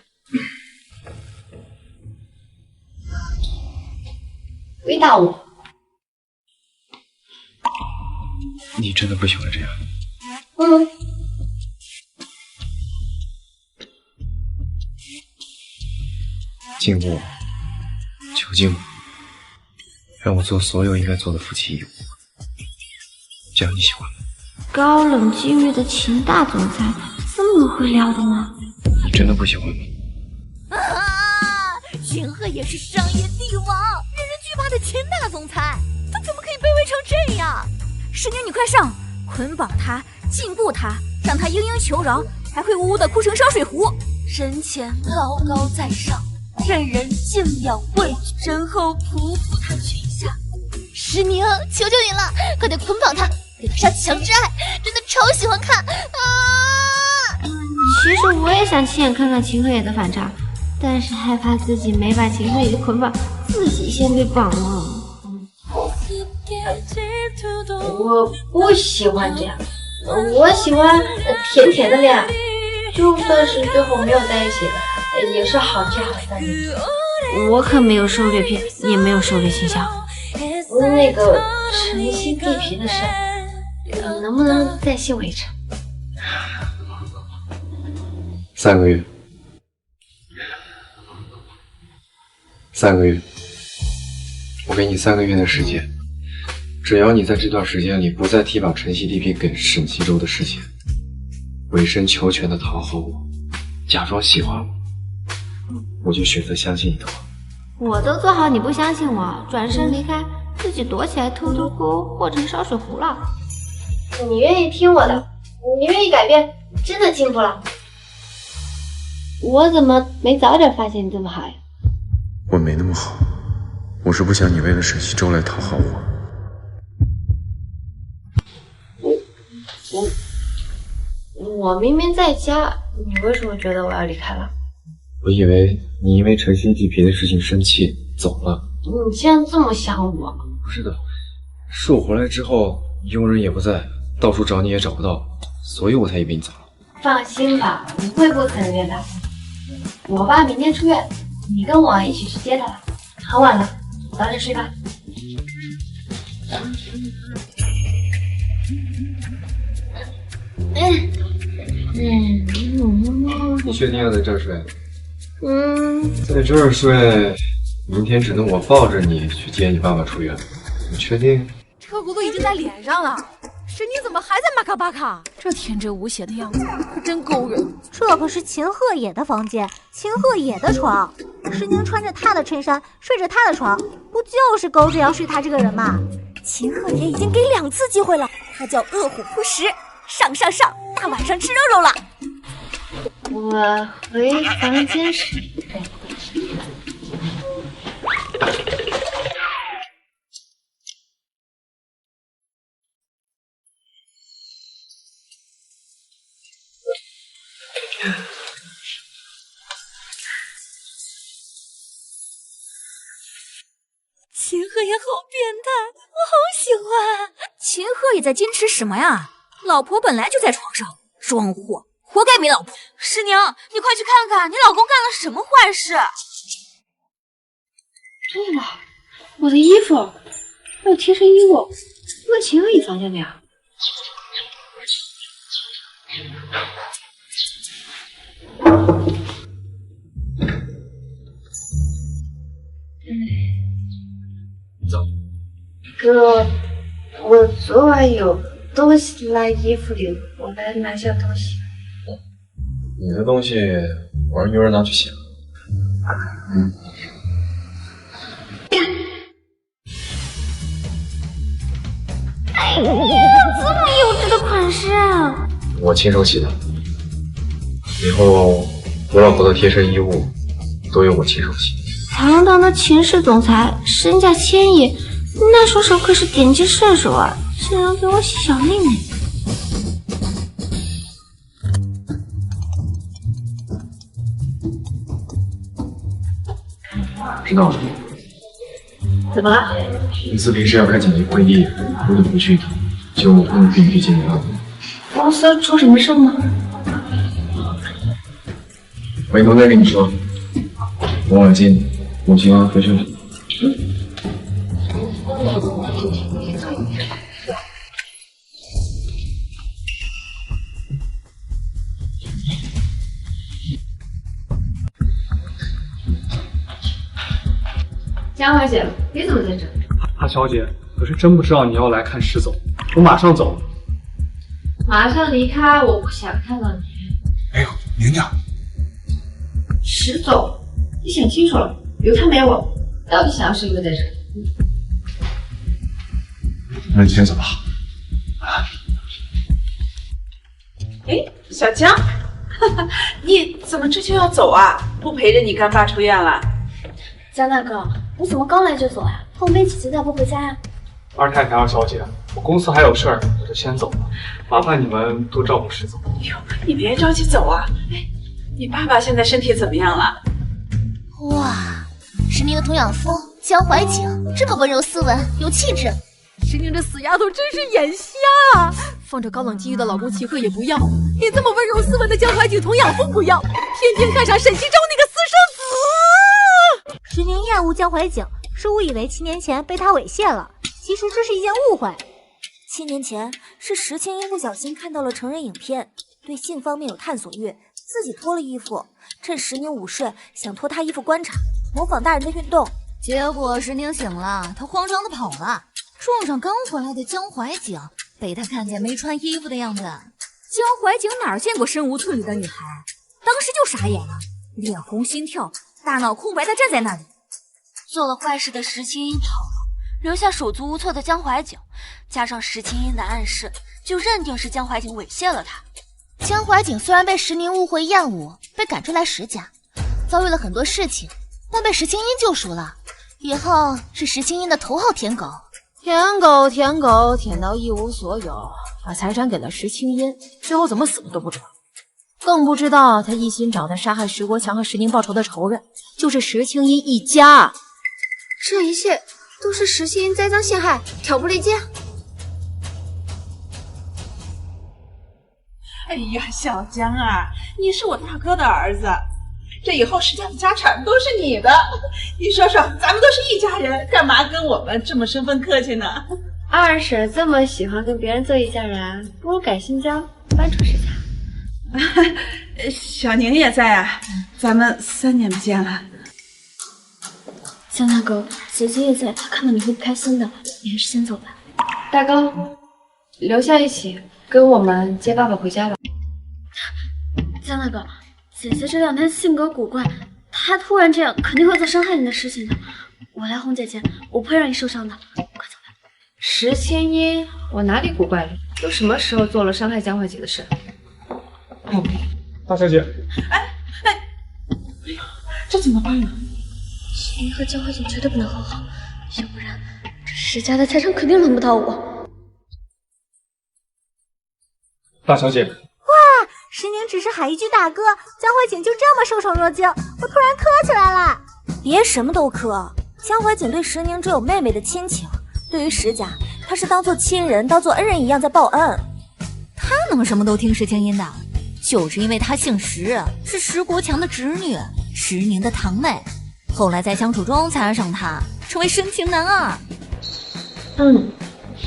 回答我。你真的不喜欢这样？禁锢我，囚禁我，让我做所有应该做的夫妻义务，这样你喜欢吗？高冷禁欲的秦大总裁这么会撩的吗？你真的不喜欢吗？秦鹤也是商业帝王，人人惧怕的秦大总裁，他怎么可以卑微成这样？师娘，你快上，捆绑他，禁锢他，让他嘤嘤求饶，还会呜呜的哭成烧水壶。人前高高在上，任人敬仰畏惧，身后匍匐他裙下。师娘，求求你了，快点捆绑他，给他上强制爱，真的超喜欢看啊！其实我也想亲眼看看秦鹤野的反差，但是害怕自己没把秦鹤野捆绑，自己先被绑了。我不喜欢这样，我喜欢甜甜的恋爱，就算是最后没有在一起，也是好聚好散的。我可没有受虐片，也没有受虐倾向。那个晨曦地皮的事，能不能再信我一程？3个月。3个月，我给你3个月的时间，只要你在这段时间里不再提把晨曦地皮给沈西周的事情，委身求全的讨好我，假装喜欢我就选择相信你的话。我都做好你不相信我，转身离开，自己躲起来偷偷哭，或成烧水壶了。你愿意听我的，你愿意改变，真的进步了。我怎么没早点发现你这么好呀？我没那么好，我是不想你为了沈西周来讨好我。我明明在家，你为什么觉得我要离开了？我以为你因为晨曦地皮的事情生气走了。你竟然这么想我？不是的，是我回来之后，佣人也不在，到处找你也找不到，所以我才以为你走了。放心吧，不会不承认的。我爸明天出院，你跟我一起去接他吧。很晚了，早点睡吧。你确定要在这儿睡？在这儿睡，明天只能我抱着你去接你爸爸出院。你确定？车轱辘已经在脸上了，沈宁怎么还在马卡巴卡？这天真无邪的样子可真勾人。这可是秦鹤野的房间，秦鹤野的床，石宁穿着他的衬衫，睡着他的床，不就是勾着要睡他这个人吗？秦鹤野已经给2次机会了，他叫饿虎扑食，上，大晚上吃肉肉了。我回房间时。秦鹤野好变态，我好喜欢。秦鹤野在坚持什么呀？老婆本来就在床上，装货，活该没老婆。师娘，你快去看看，你老公干了什么坏事？对了，我的衣服，还有贴身衣物，在秦鹤野房间里啊。走。哥，我昨晚有东西落衣服里，我来拿下东西。你的东西我让佣人拿去洗了。哎呀，这么幼稚的款式啊！我亲手洗的。以后我老婆的贴身衣物都有我亲手写。堂堂的秦氏总裁，身价1000亿，那双手可是点击射手啊！竟然给我写小妹妹。知道了。怎么了？公司平时要开紧急会议，如果不去，就不能给你去见你了。公司出什么事吗？回头再跟你说。我晚进，我先回去了。江华姐，你怎么在这？大小姐，可是真不知道你要来看石总，我马上走了。马上离开，我不想看到你。哎呦，宁宁，石总，你想清楚了，有他没我，到底想要谁留在这？那你先走吧。哎，小江，你怎么这就要走啊？不陪着你干爸出院了？江大哥，你怎么刚来就走呀？和我们一起接大伯回家呀？二太太、二小姐，我公司还有事儿，我就先走了。麻烦你们多照顾石总。哎呦，你别着急走啊！哎，你爸爸现在身体怎么样了？哇，石宁的童养夫江淮景这么温柔斯文，有气质。石宁这死丫头真是眼瞎啊！放着高冷积郁的老公齐赫也不要，连这么温柔斯文的江淮景童养夫不要，偏偏看上沈西周那个私生子。石宁厌恶江淮景，是误以为7年前被他猥亵了，其实这是一件误会。7年前是石青英不小心看到了成人影片，对性方面有探索欲，自己脱了衣服，趁石宁午睡想脱他衣服观察，模仿大人的运动。结果石宁醒了，他慌张的跑了，撞上刚回来的江淮景，被他看见没穿衣服的样子。江淮景哪见过身无寸缕的女孩，当时就傻眼了，脸红心跳，大脑空白的站在那里。做了坏事的石青英跑了，留下手足无措的江淮景，加上石青英的暗示，就认定是江淮景猥亵了他。江淮景虽然被石宁误会厌恶，被赶出来石家，遭遇了很多事情，但被石青英救赎了。以后是石青英的头号舔狗。舔狗，舔狗，舔到一无所有，把财产给了石青音，最后怎么死的都不知道，更不知道他一心找他杀害石国强和石宁报仇的仇人就是石青音一家。这一切都是石青音栽赃陷害，挑拨离间。哎呀，小江啊，你是我大哥的儿子，这以后石家的家产都是你的。你说说，咱们都是一家人，干嘛跟我们这么生分客气呢？二婶这么喜欢跟别人做一家人，不如改新家，搬出石家。小宁也在啊，咱们3年不见了。江大哥，姐姐也在，她看到你会不开心的，你还是先走吧。大哥，留下一起跟我们接爸爸回家吧。江大哥，姐姐这2天性格古怪，她突然这样肯定会做伤害你的事情的。我来哄姐姐，我不会让你受伤的。快走吧。石千音，我哪里古怪了？都什么时候做了伤害江淮姐的事？大小姐，哎呀，这怎么办呢？石宁和江淮景绝对不能和好，要不然这石家的财产肯定轮不到我。大小姐，哇，石宁只是喊一句大哥，江淮景就这么受宠若惊，我突然磕起来了。别什么都磕，江淮景对石宁只有妹妹的亲情，对于石家，他是当做亲人、当做恩人一样在报恩。他能什么都听石青音的，就是因为他姓石，是石国强的侄女，石宁的堂妹。后来在相处中才爱上他，成为深情男二。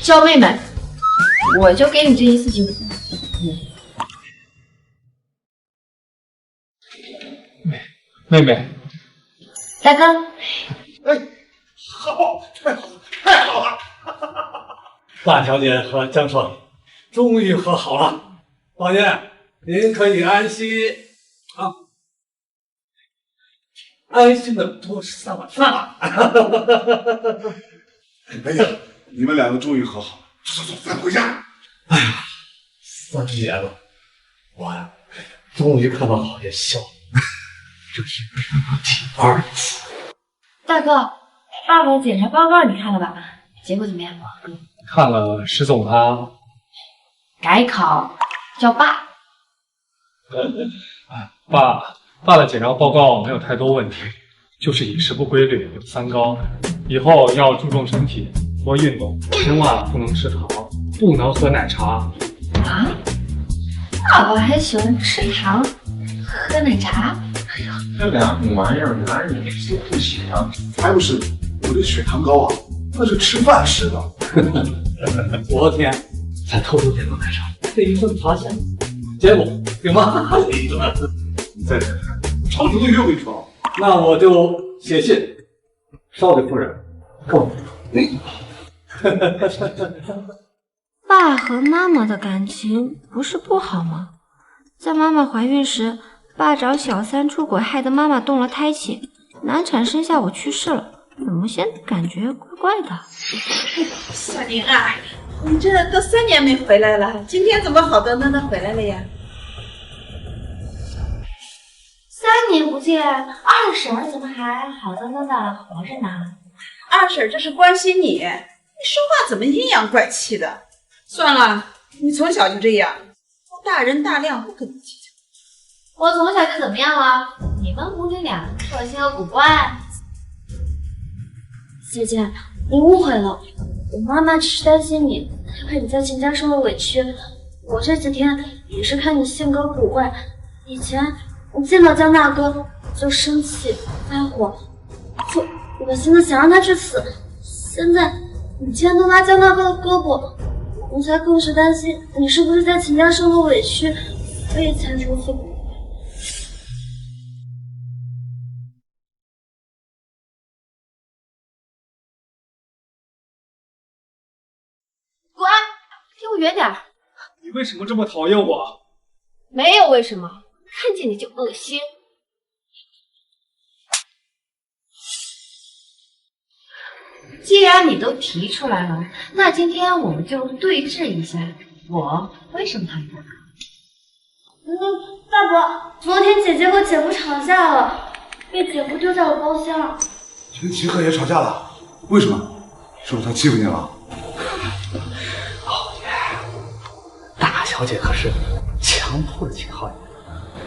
叫妹妹，我就给你这一次机会。妹妹，大哥，哎，好，太好了，太好了！大小姐和江硕终于和好了，老爷您可以安心啊，安心的多吃3碗饭了。哎呀，你们2个终于和好了，走，咱回家。哎呀，3年了，我呀，终于看到老爷笑了。这是个什么体二次？大哥，爸爸的检查报告你看了吧？结果怎么样？看了石总他改考叫爸。爸的检查报告没有太多问题，就是饮食不规律，有3高，以后要注重身体，多运动，千万不能吃糖，不能喝奶茶。啊？爸爸还喜欢吃糖，喝奶茶？哎呀，这两种玩意儿，男人都不喜欢，还不是我的血糖高啊，那是吃饭吃的。昨天才偷偷点过奶茶，被医生发现了，结果给骂了一顿。你再看看，长途的约会床。那我就写信，少尉夫人，告你。爸和妈妈的感情不是不好吗？在妈妈怀孕时，爸找小三出轨，害得妈妈动了胎气，难产生下我去世了。怎么现在感觉怪怪的？小宁啊，你这都3年没回来了，今天怎么好端端的回来了呀？3年不见，二婶怎么还好端端的活着呢？二婶这是关心你，你说话怎么阴阳怪气的？算了，你从小就这样，大人大量，不跟你计较。我从小就怎么样了？你们母女俩个性又古怪。姐姐，你误会了，我妈妈只是担心你，害怕你在秦家受了委屈。我这几天也是看你性格古怪，以前你见到江大哥就生气发火，就恶心的想让他去死。现在你竟然都拉江大哥的胳膊，我才更是担心你是不是在秦家受了委屈，所以才如此古怪。滚！离我远点儿！你为什么这么讨厌我？没有为什么，看见你就恶心。既然你都提出来了，那今天我们就对峙一下，我为什么讨厌大哥？大伯，昨天姐姐和姐夫吵架了，被姐夫丢在了包厢。跟秦鹤也吵架了，为什么？是不是他欺负你了？大小姐可是强迫秦昊的，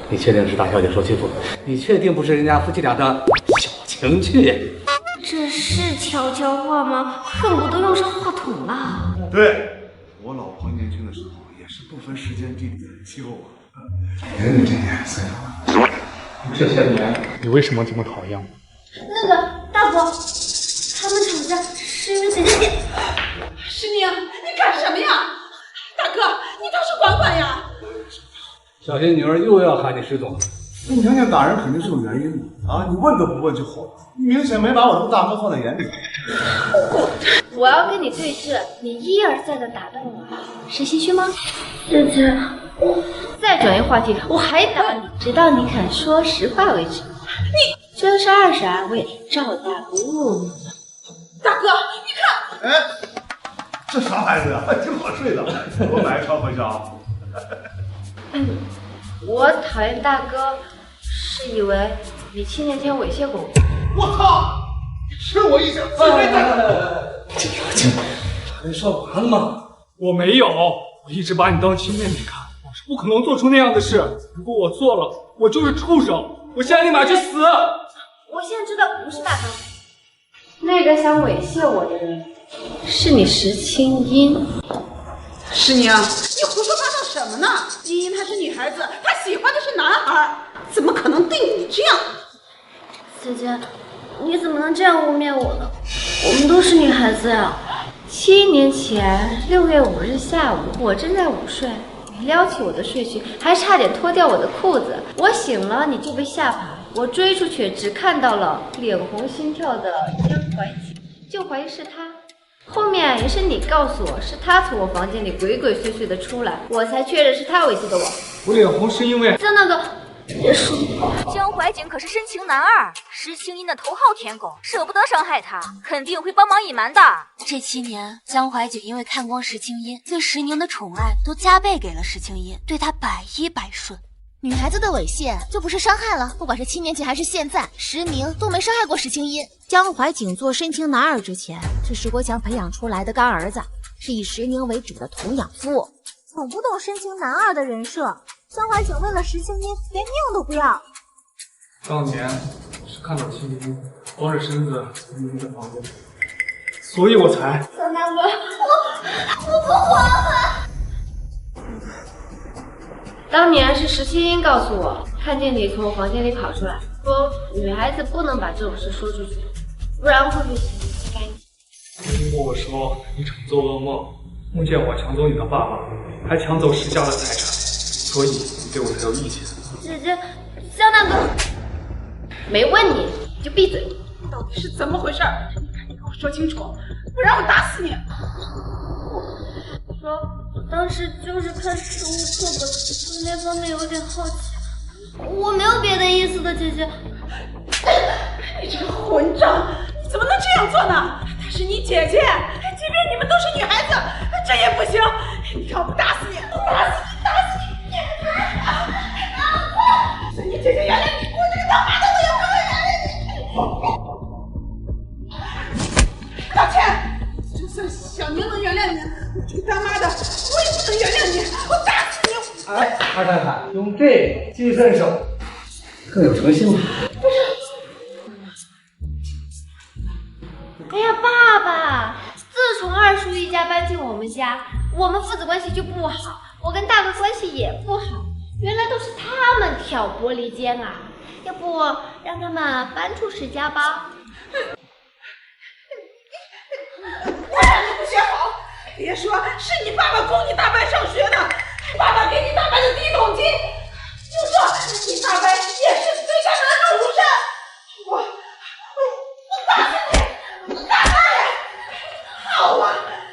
你确定是大小姐受欺负？你确定不是人家夫妻俩的小情趣？这是悄悄话吗？恨不得用上话筒了。对，我老婆年轻的时候也是不分时间地点欺负我。人这年岁了，这些年你为什么这么讨厌我？那个大伯，他们吵架是因为姐姐点。石宁，你干什么呀？大哥，你倒是管管呀！小心女儿又要喊你石总了。你娘娘打人肯定是有原因的啊！你问都不问就好了，你明显没把我这个大哥放在眼里。我要跟你对峙，你一而再的打断我，是心虚吗？姐姐，再转移话题，我还打你，直到你肯说实话为止。你就算是二婶，我也照打不误你。大哥，你看，哎，这啥孩子呀？还挺好睡的，多买一床回去啊。我讨厌大哥，是以为你7年前猥亵过我。我靠！吃我一下，自卑静，还说完了吗？我没有，我一直把你当亲妹妹看，我是不可能做出那样的事。如果我做了，我就是畜生，我现在立马去死！我现在知道不是大哥，那个想猥亵我的人是你石青音。石宁，你胡说八道什么呢？茵茵她是女孩子，她喜欢的是男孩，怎么可能对你这样？姐姐，你怎么能这样污蔑我呢？我们都是女孩子呀。7年前6月5日下午，我正在午睡，你撩起我的睡裙，还差点脱掉我的裤子。我醒了，你就被吓跑。我追出去，只看到了脸红心跳的江淮景，就怀疑是他。后面也是你告诉我是他从我房间里鬼鬼祟祟的出来，我才确认是他猥亵的我。我脸红是因为江大哥，别说江淮景可是深情男二，石青音的头号舔狗，舍不得伤害他，肯定会帮忙隐瞒的。这7年，江淮景因为看光石青音，对石宁的宠爱都加倍给了石青音，对他百依百顺。女孩子的猥亵就不是伤害了，不管是7年前还是现在，10名都没伤害过石青音。江淮景做深情男儿之前，是石国强培养出来的干儿子，是以石宁为主的童养父。懂不懂深情男二的人设？江淮景为了石青音连命都不要。当年是看到青音光着身子从你的房间，所以我才……小大哥，我不活了。当年是石青音告诉我，看见你从我房间里跑出来，说女孩子不能把这种事说出去，不然会被洗干净。听过我说你常做噩梦，梦见我抢走你的爸爸，还抢走石家的财产，所以你对我才有意见。姐姐，江大哥，没问你就闭嘴。到底是怎么回事？你赶紧给我说清楚，不然我打死你！我当时就是看生物课本，对那方面有点好奇，我没有别的意思的，姐姐。你这个混账，你怎么能这样做呢？她是你姐姐，即便你们都是女孩子，这也不行！你要不打死你，打死你，打死你！你姐姐原谅你，我这个当妈的我也不会原谅你。道歉！就算小宁能原谅你，我这个当妈的我也不能原谅你，我打死你！哎，二太太，用这个金身手更有诚信了。不是。哎呀，爸爸！自从二叔一家搬进我们家，我们父子关系就不好，我跟大哥关系也不好。原来都是他们挑拨离间啊！要不让他们搬出石家吧？我让你不学好，别说是你爸爸供你大班上学的，爸爸给你大班的第一桶金，就说你大班也是最大的入儒生，我打死你！我打死你！好啊，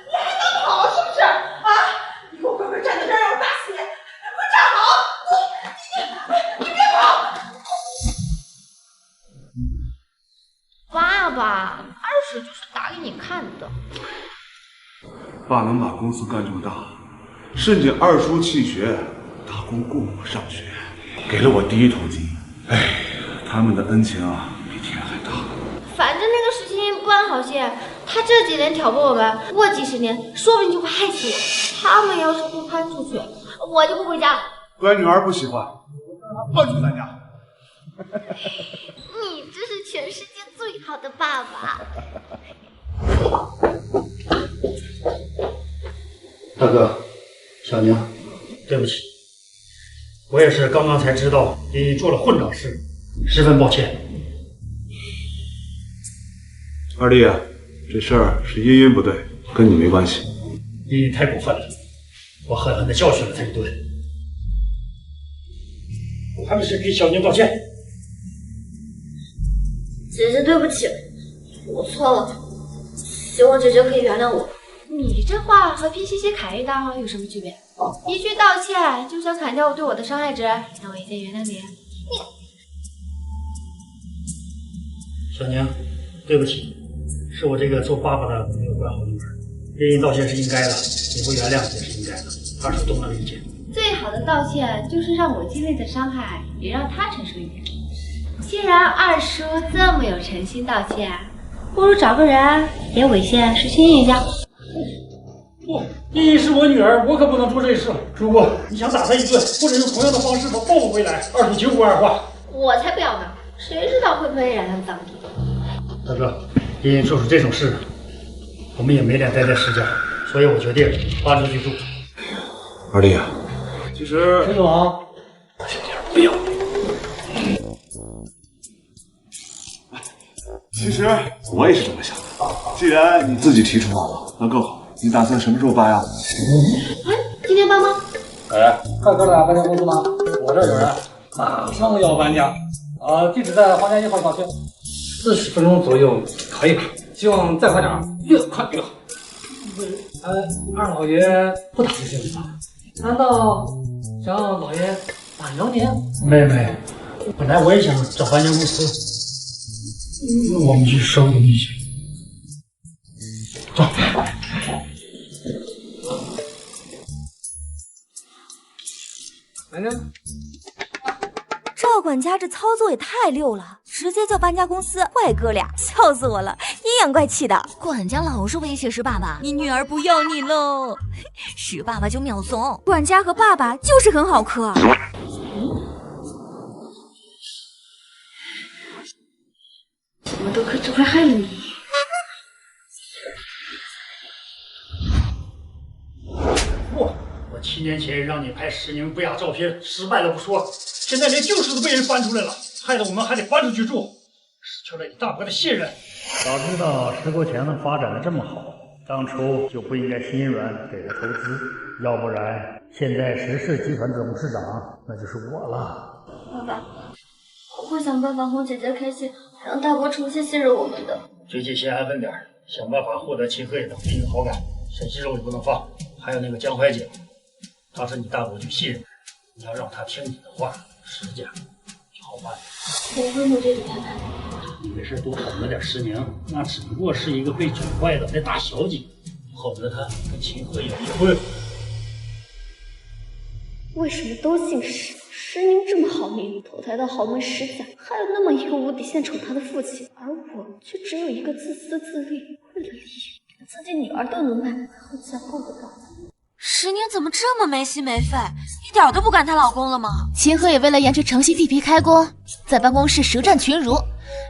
你还能跑是不是？啊！你给我乖乖站在这儿，让我打死你！给我站好！你别跑！爸爸，二婶就是打给你看的。爸能把公司干这么大，是你二叔弃学，大公供我上学，给了我第一桶金。哎，他们的恩情啊，比天还大。反正那个石青音不安好心，他这几年挑拨我们，过几10年说不定就会害死我。他们要是不搬出去，我就不回家了。乖女儿不喜欢，搬出咱家。你这是全世界最好的爸爸。大哥，小宁，对不起，我也是刚刚才知道你做了混账事，十分抱歉。二弟啊，这事儿是茵茵不对，跟你没关系。你太过分了，我狠狠地教训了他一顿。我还不是给小宁道歉。姐姐对不起，我错了，希望姐姐可以原谅我。你这话和劈西西砍一刀有什么区别？一句道歉就想砍掉对我的伤害值，让我一键原谅你？小宁，对不起，是我这个做爸爸的没有管好女儿，给你道歉是应该的，你不原谅也是应该的，二叔都能理解。最好的道歉就是让我经历的伤害也让他承受一点。既然二叔这么有诚心道歉，不如找个人也猥亵石青一下。不，茵茵是我女儿，我可不能做这事。如果你想打她一顿，或者用同样的方式把报复回来，二叔绝无二话。我才不要呢！谁知道会不会染上脏地？大哥，茵茵做出这种事，我们也没脸待在石家，所以我决定搬出去住。二弟啊，其实陈总，不要。其实我也是这么想的，既然你自己提出来了，那更好。你打算什么时候搬呀？今天搬吗？哎，快哥俩搬家公司吗？我这儿有人，马上要搬家。地址在黄家1号小区，40分钟左右可以吧？希望再快点，越快越好。二老爷不打算现吧？难道想让老爷挽留您？妹，本来我也想找搬家公司，我们去收东西去。走。来呢？道管家这操作也太溜了，直接叫搬家公司怪哥俩，笑死我了，阴阳怪气的。管家老是威胁石爸爸，你女儿不要你喽，石爸爸就秒怂。管家和爸爸就是很好磕。怎么都可只会害了你。我7年前让你拍10年不雅照片，失败了不说，现在连旧事都被人翻出来了，害得我们还得搬出去住，失去了你大伯的信任。早知道石国强能发展的这么好，当初就不应该心软给他投资，要不然现在石氏集团董事长那就是我了。爸爸，我会想办法哄姐姐开心，让大伯重新信任我们的。最近先安分点，想办法获得秦鹤野的第一个好感，沈西肉也不能放，还有那个江淮景，当时你大伯就信任你，要让他听你的话，石家就好办。我会努力的，太太。没事多哄着点师娘，那只不过是一个被宠坏的大小姐，哄着她跟秦鹤野离婚。为什么都姓石？石宁这么好命，投胎到豪门石家，还有那么一个无底线宠他的父亲，而我却只有一个自私自利，为了利益连自己女儿都能卖，还想够得到。石宁怎么这么没心没肺，一点都不管她老公了吗？秦河也为了延迟城西地皮开工，在办公室舌战群儒，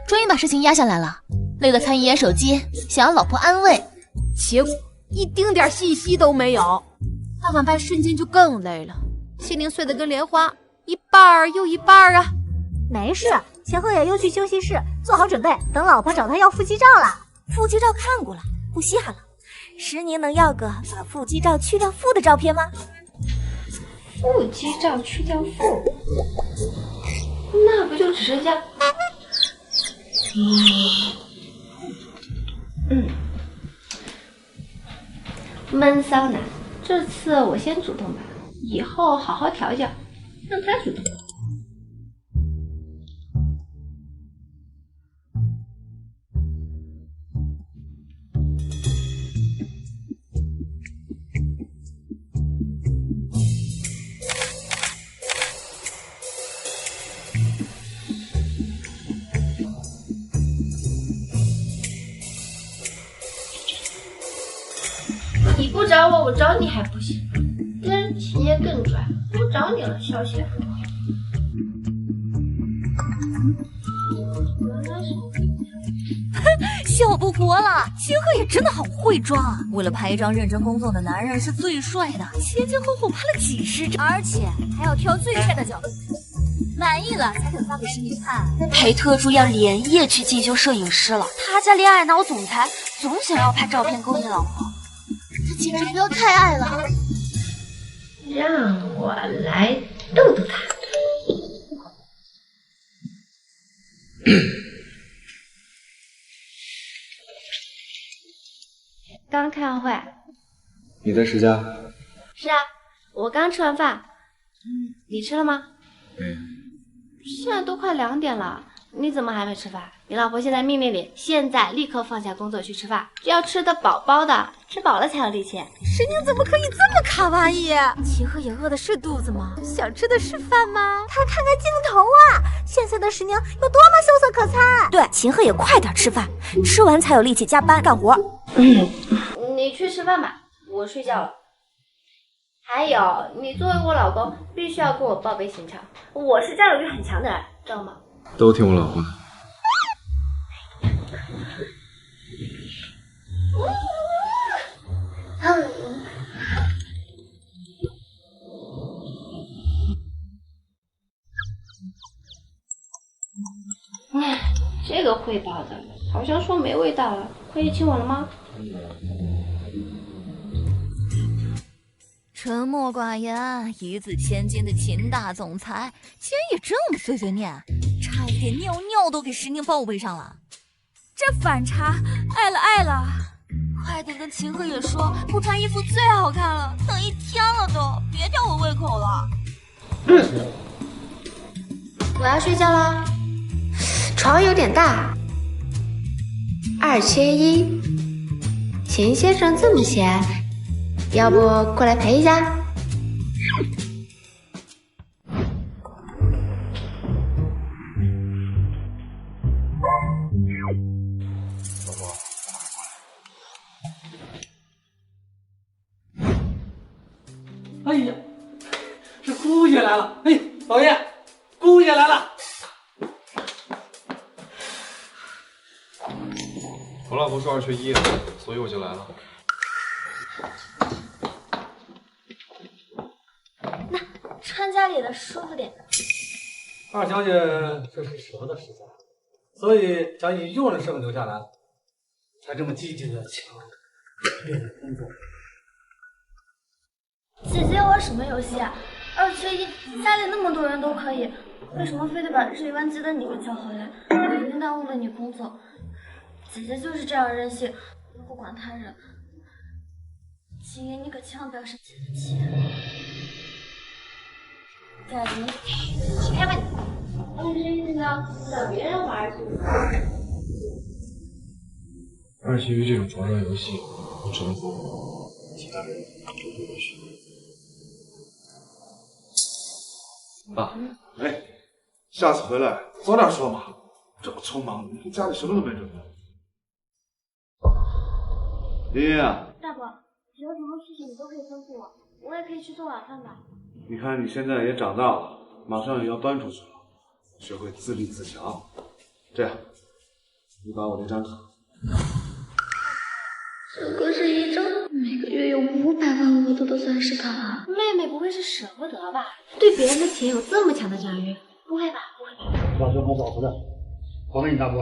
终于把事情压下来了。累得参议员手机，想要老婆安慰，结果一丁点信息都没有。大晚班瞬间就更累了，心灵碎得跟莲花，一半儿又一半儿啊。没事，秦鹤野又去休息室做好准备，等老婆找他要腹肌照了。腹肌照看过了，不稀罕了。石宁能要个把腹肌照去掉腹的照片吗？腹肌照去掉腹，那不就只剩下……闷骚男，这次我先主动吧，以后好好调教，让他主动。你不找我，我找你还不行。跟秦爷更拽，我找你了，小雪。笑不活了，秦鹤也真的好会装啊！为了拍一张认真工作的男人是最帅的，前前后后拍了几10张，而且还要挑最帅的角度，满意了才肯发给石宁看。裴特助要连夜去进修摄影师了，他家恋爱脑总裁总想要拍照片勾引老婆，这简直不要太爱了。让我来逗逗他。刚开完会。你在石家？是啊，我刚吃完饭。你吃了吗？没。现在都快2点了，你怎么还没吃饭？你老婆现在命令你，现在立刻放下工作去吃饭，要吃得饱饱的，吃饱了才有力气。石宁怎么可以这么卡哇伊？秦鹤也饿的是肚子吗？想吃的是饭吗？他看看镜头啊，现在的石宁有多么羞涩可餐。对，秦鹤也快点吃饭，吃完才有力气加班干活。你去吃饭吧，我睡觉了。还有，你作为我老公，必须要跟我报备行程。我是占有欲很强的人，知道吗？都听我老婆的。这个汇报的好像说没味道了，可以请我了吗？沉默寡言、一字千金的秦大总裁，竟然也这么碎碎念，差一点尿尿都给石宁报备上了。这反差，爱了爱了！快点跟秦鹤也说，不穿衣服最好看了，等1天了都，别吊我胃口了。我要睡觉啦，床有点大，2缺1。秦先生这么闲，要不过来陪一下？哎呀，是姑爷来了！哎，老爷，姑爷来了！我老婆说2缺1了，所以我就来了。那穿家里的舒服点。二小姐这是舍不得食材，所以将以佣人身份留下来，才这么积极的抢猎人工作。姐姐玩什么游戏啊？2缺1，家里那么多人都可以，为什么非得把日理万机的你给叫回来？肯定耽误了你工作。姐姐就是这样任性，不管他人。秦爷，你可千万不要生姐的气。对啊，你起开吧你。2缺1呢，等别人玩去。2缺1这种床上游戏，我只能做，其他人都不允许。爸，哎，下次回来早点说嘛，这么匆忙，家里什么都没准备。林林啊，大伯，有什么事情你都可以吩咐我，我也可以去做晚饭的。你看你现在也长大了，马上也要搬出去了，学会自立自强。这样，你把我那张卡。这可是一张每个月有500万额度的钻石卡啊！妹妹不会是舍不得吧？对别人的钱有这么强的占有？不会吧？不会吧？老兄还找不到，还给你大伯。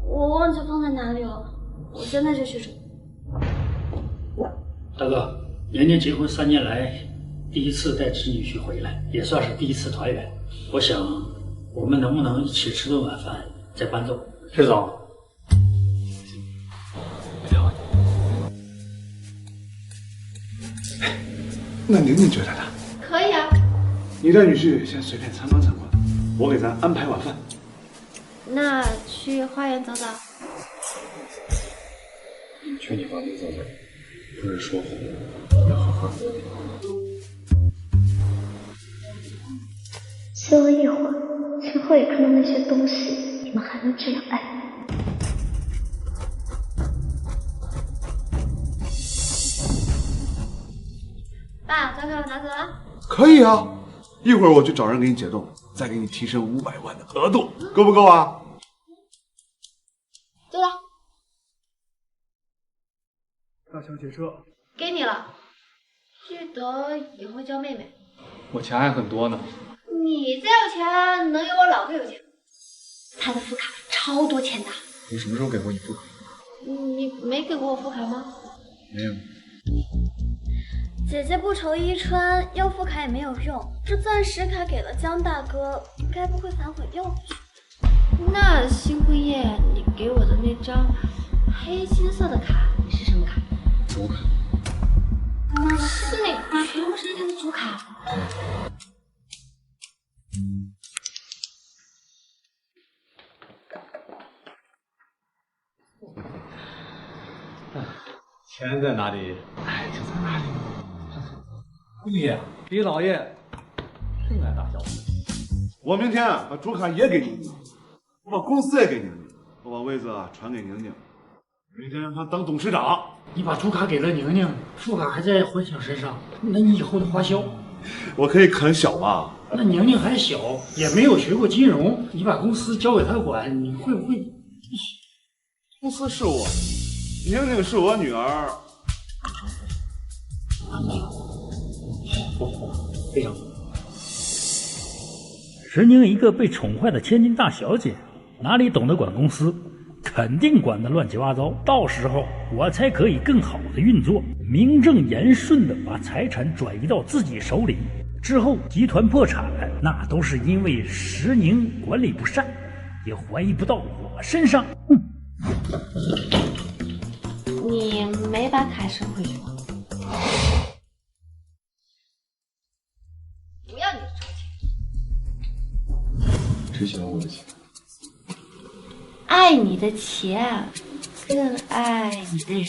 我忘记放在哪里了，我现在就去找。大哥，年年结婚3年来第一次带侄女婿回来，也算是第一次团圆。我想，我们能不能一起吃顿晚饭再搬走？是总。那宁宁觉得呢？可以啊。你带女婿先随便参观参观，我给咱安排晚饭。那去花园走走。去你房间走走，不是说好要好好活。休了一会儿，陈赫也看到那些东西，你们还能这样爱？爸，张卡我拿走了。可以啊，一会儿我去找人给你解冻，再给你提升500万的额度，够不够啊？对了，大小姐这给你了，记得以后叫妹妹。我钱还很多呢。你再有钱，能有我老哥有钱。他的副卡超多钱的。我什么时候给过你副卡？你没给过我副卡吗？没有。姐姐不愁衣穿，要副卡也没有用。这钻石卡给了江大哥，该不会反悔要回去？那新婚夜你给我的那张黑金色的卡是什么卡？主卡。是那个全部是他的主卡。钱在哪里？哎，就在哪里。姑爷比老爷更爱大小姐。我明天把主卡也给宁宁，我把公司也给宁宁，我把位子传给宁宁，明天让她当董事长。你把主卡给了宁宁，副卡还在混响身上，那你以后的花销？我可以啃小吧？那宁宁还小，也没有学过金融，你把公司交给她管，你会不会？公司是我，宁宁是我女儿。非常好。石宁一个被宠坏的千金大小姐，哪里懂得管公司？肯定管得乱七八糟，到时候我才可以更好的运作，名正言顺的把财产转移到自己手里。之后集团破产，那都是因为石宁管理不善，也怀疑不到我身上。你没把卡收回去吗？不要你的臭钱。谁喜欢我的钱？爱你的钱，更爱你的人。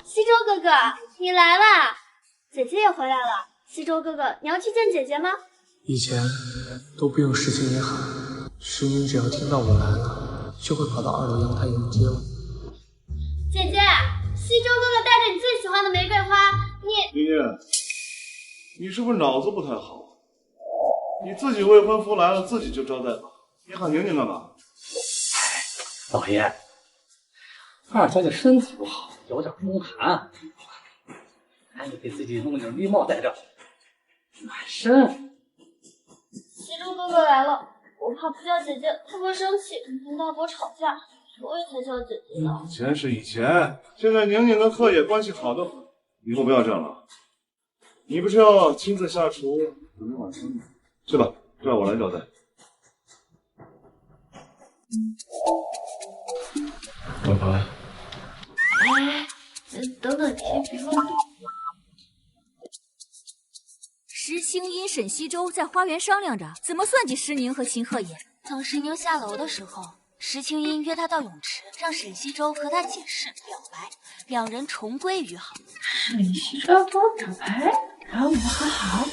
西周哥哥，你来啦！姐姐也回来了。西周哥哥，你要去见姐姐吗？以前都不用石青也喊，石英只要听到我来了，就会跑到2楼阳台迎接我。姐姐，西周哥哥带着你最喜喜欢的玫瑰花，你林月，你是不是脑子不太好？你自己未婚夫来了，自己就招待吧，你喊宁宁干嘛？老爷，二小姐身体不好，有点风寒，赶紧给自己弄点绿帽戴着，暖身。西周哥哥来了，我怕不叫姐姐他会生气，跟大伯吵架，所以才叫姐姐的。以前是以前，现在宁宁跟贺野关系好得很，以后不要这样了。你不是要亲自下厨准备晚餐吗？去吧，让我来招待。老婆，哎，等等，先别乱动。石青音、沈西周在花园商量着怎么算计石宁和秦鹤野。等石宁下楼的时候，石青音约他到泳池，让沈西周和他解释表白，两人重归于好。沈西周要跟我表白，然后我们和好。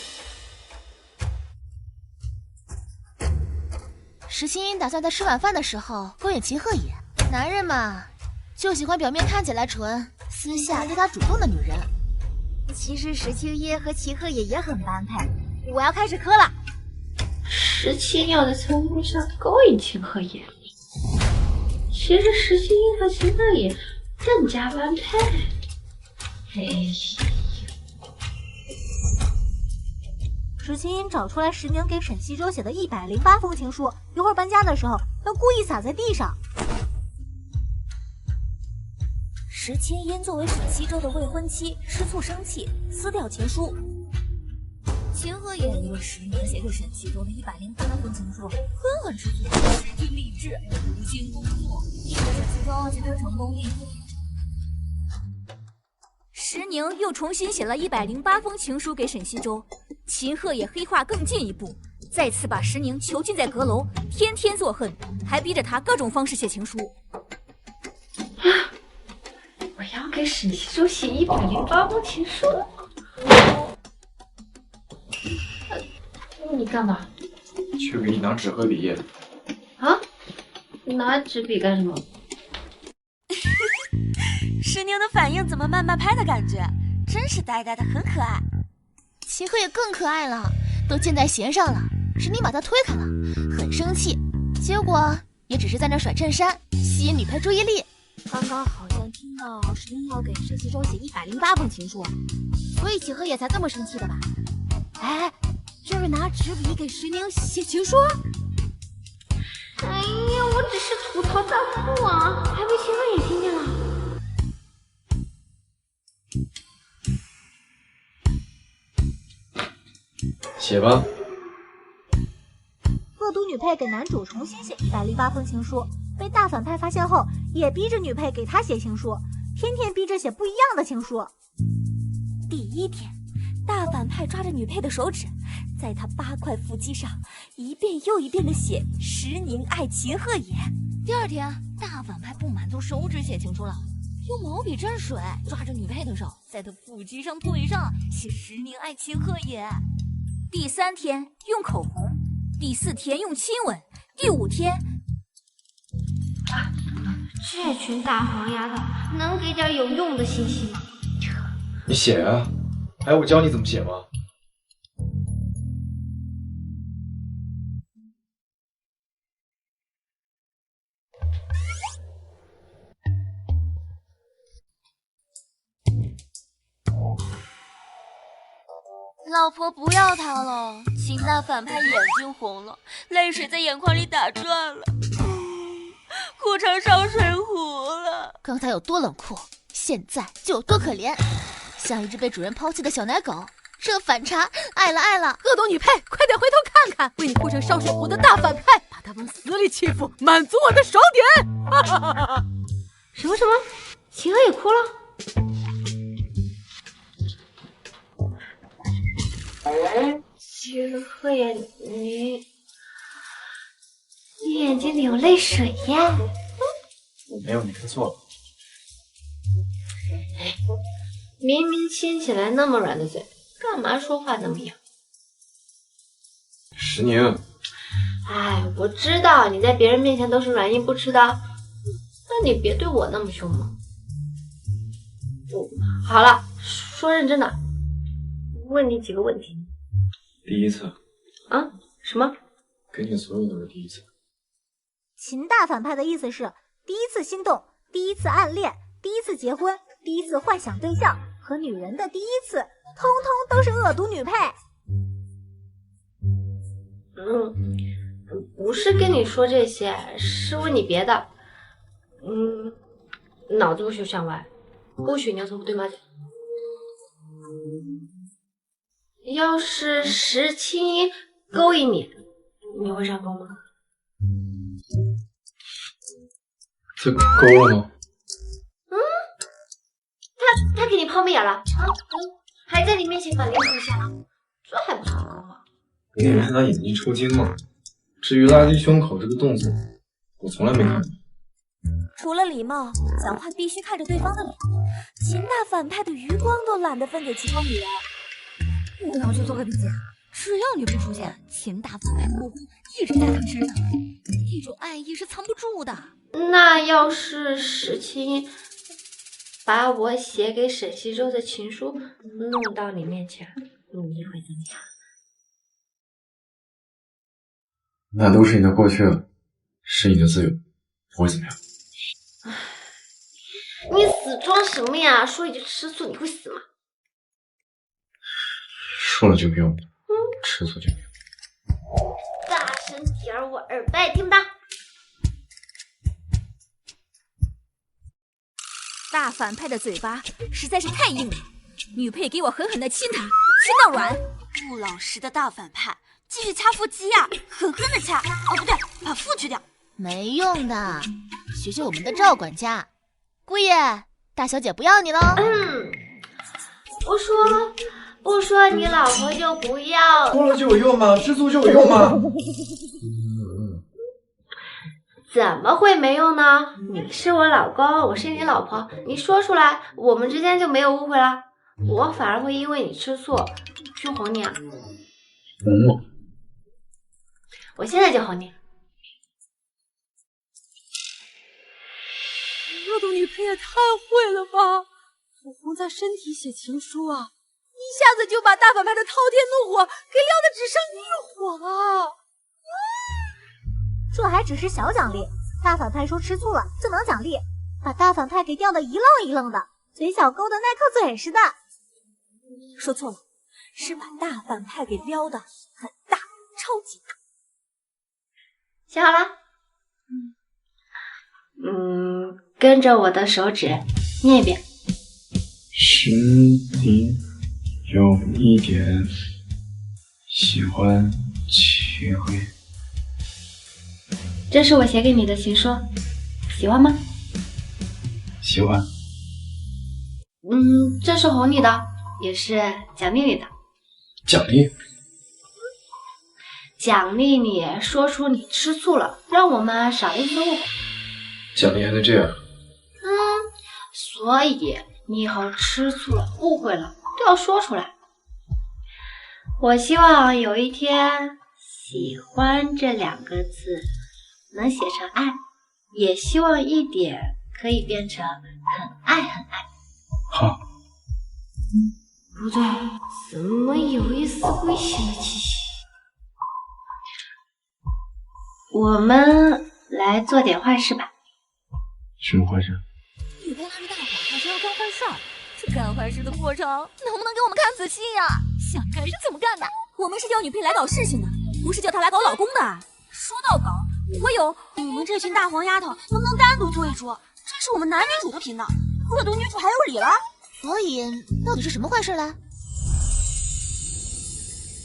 石青音打算在吃晚饭的时候勾引秦鹤野。男人嘛，就喜欢表面看起来纯，私下对他主动的女人。其实石青音和秦鹤野也很般配。我要开始磕了。石青要在餐桌上勾引秦鹤野，其实石青音和秦鹤野更加般配。石青音找出来石宁给沈西周写的108封情书，一会儿搬家的时候要故意撒在地上。石青音作为沈西周的未婚妻，吃醋生气，撕掉情书。秦鹤野因为石宁写给沈西周的108封情书，狠狠吃醋，势均力敌，无心工作，沈西周才会成功应付。石宁又重新写了108封情书给沈西周，秦鹤野黑化更进一步，再次把石宁囚禁在阁楼，天天作恨，还逼着他各种方式写情书。我要给沈西周写108封情书。你干嘛？去给你拿纸和笔。啊？拿纸笔干什么？石宁的反应怎么慢慢拍的感觉，真是呆呆的，很可爱。秦鹤也更可爱了，都箭在弦上了，石宁把他推开了，很生气，结果也只是在那甩衬衫，吸引女配注意力。刚刚好像听到石宁要给沈西周写108封情书，所以秦鹤也才这么生气的吧？哎，这是拿纸笔给石宁写情书？哎呀，我只是吐槽弹幕啊，还被秦鹤也听见了。写吧。恶毒女配给男主重新写108封情书，被大反派发现后，也逼着女配给他写情书，天天逼着写不一样的情书。第一天，大反派抓着女配的手指，在她8块腹肌上一遍又一遍的写“石宁爱秦鹤野”。第二天，大反派不满足手指写情书了，用毛笔蘸水抓着女配的手，在她腹肌上、腿上写“石宁爱秦鹤野”。第3天用口红，第4天用亲吻，第5天，这群大黄丫头能给点有用的信息吗？你写啊，还要我教你怎么写吗？老婆不要他了，秦大反派眼睛红了，泪水在眼眶里打转了，哭成烧水壶了。刚才有多冷酷，现在就有多可怜，像一只被主人抛弃的小奶狗。这反差，爱了爱了！恶毒女配，快点回头看看，为你哭成烧水壶的大反派，把他往死里欺负，满足我的爽点！什么？秦鹤也哭了？秦鹤也，你眼睛里有泪水呀？没有，你看错了。明明亲起来那么软的嘴，干嘛说话那么痒？石宁，哎，我知道你在别人面前都是软硬不吃的，但你别对我那么凶嘛。好了，说认真的，问你几个问题。第一次啊？什么？给你所有都是第一次。秦大反派的意思是，第一次心动，第一次暗恋，第一次结婚，第一次幻想对象和女人的第一次，通通都是恶毒女配。不是跟你说这些，是问你别的。脑子不许向外，不许牛头不对马嘴。要是石青衣勾引你，你会上钩吗？这勾了吗？他给你抛媚眼了，还在你面前把脸扯下了，这还不是勾吗？你以为他眼睛抽筋吗？至于拉低胸口这个动作，我从来没看过。除了礼貌，讲话必须看着对方的脸。秦大反派的余光都懒得分给其他女人。我要去做个笔记，只要你不出现，秦大反派的目光一直在他身上，这种爱意是藏不住的。那要是石青衣把我写给沈西周的情书弄到你面前，你会怎么样？那都是你的过去了，是你的自由，不会怎么样。你死装什么呀？说一句吃醋你会死吗？说了就不用，吃醋就不用。大声点儿，我耳背听不到。大反派的嘴巴实在是太硬了，女配给我狠狠的亲他，亲到软。不老实的大反派，继续掐腹肌呀，狠狠的掐。哦，不对，把腹去掉。没用的，学学我们的赵管家。姑爷，大小姐不要你喽。不说你老婆就不要。说了就有用吗？吃醋就有用吗？怎么会没用呢？你是我老公，我是你老婆，你说出来，我们之间就没有误会了。我反而会因为你吃醋去哄你啊。哄我？我现在就哄你。恶毒女配也太会了吧！火红在身体写情书啊，一下子就把大反派的滔天怒火给撩得只剩欲火啊！这还只是小奖励，大反派说吃醋了就能奖励，把大反派给吊得一愣一愣的，嘴角勾的耐克嘴似的。说错了，是把大反派给撩得很大，超级大。写好了？跟着我的手指念一遍。心底有一点喜欢齐慧。这是我写给你的情书，喜欢吗？喜欢。这是哄你的，也是奖励你的。奖励？奖励你说出你吃醋了，让我们少了一次误会。奖励还能这样？所以你以后吃醋了、误会了都要说出来。我希望有一天，喜欢这2个字能写成爱，也希望一点可以变成很爱很爱。好。不对，怎么有一丝危险的气息？我们来做点坏事吧。什么坏事？女配拉着大反派说要干坏事儿，这干坏事的过程能不能给我们看仔细呀？想干是怎么干的？我们是叫女配来搞事情的，不是叫她来搞老公的。说到搞，我有。你们这群大黄丫头能不能单独做一出？这是我们男女主的频道，恶毒女主还有理了。所以到底是什么坏事嘞？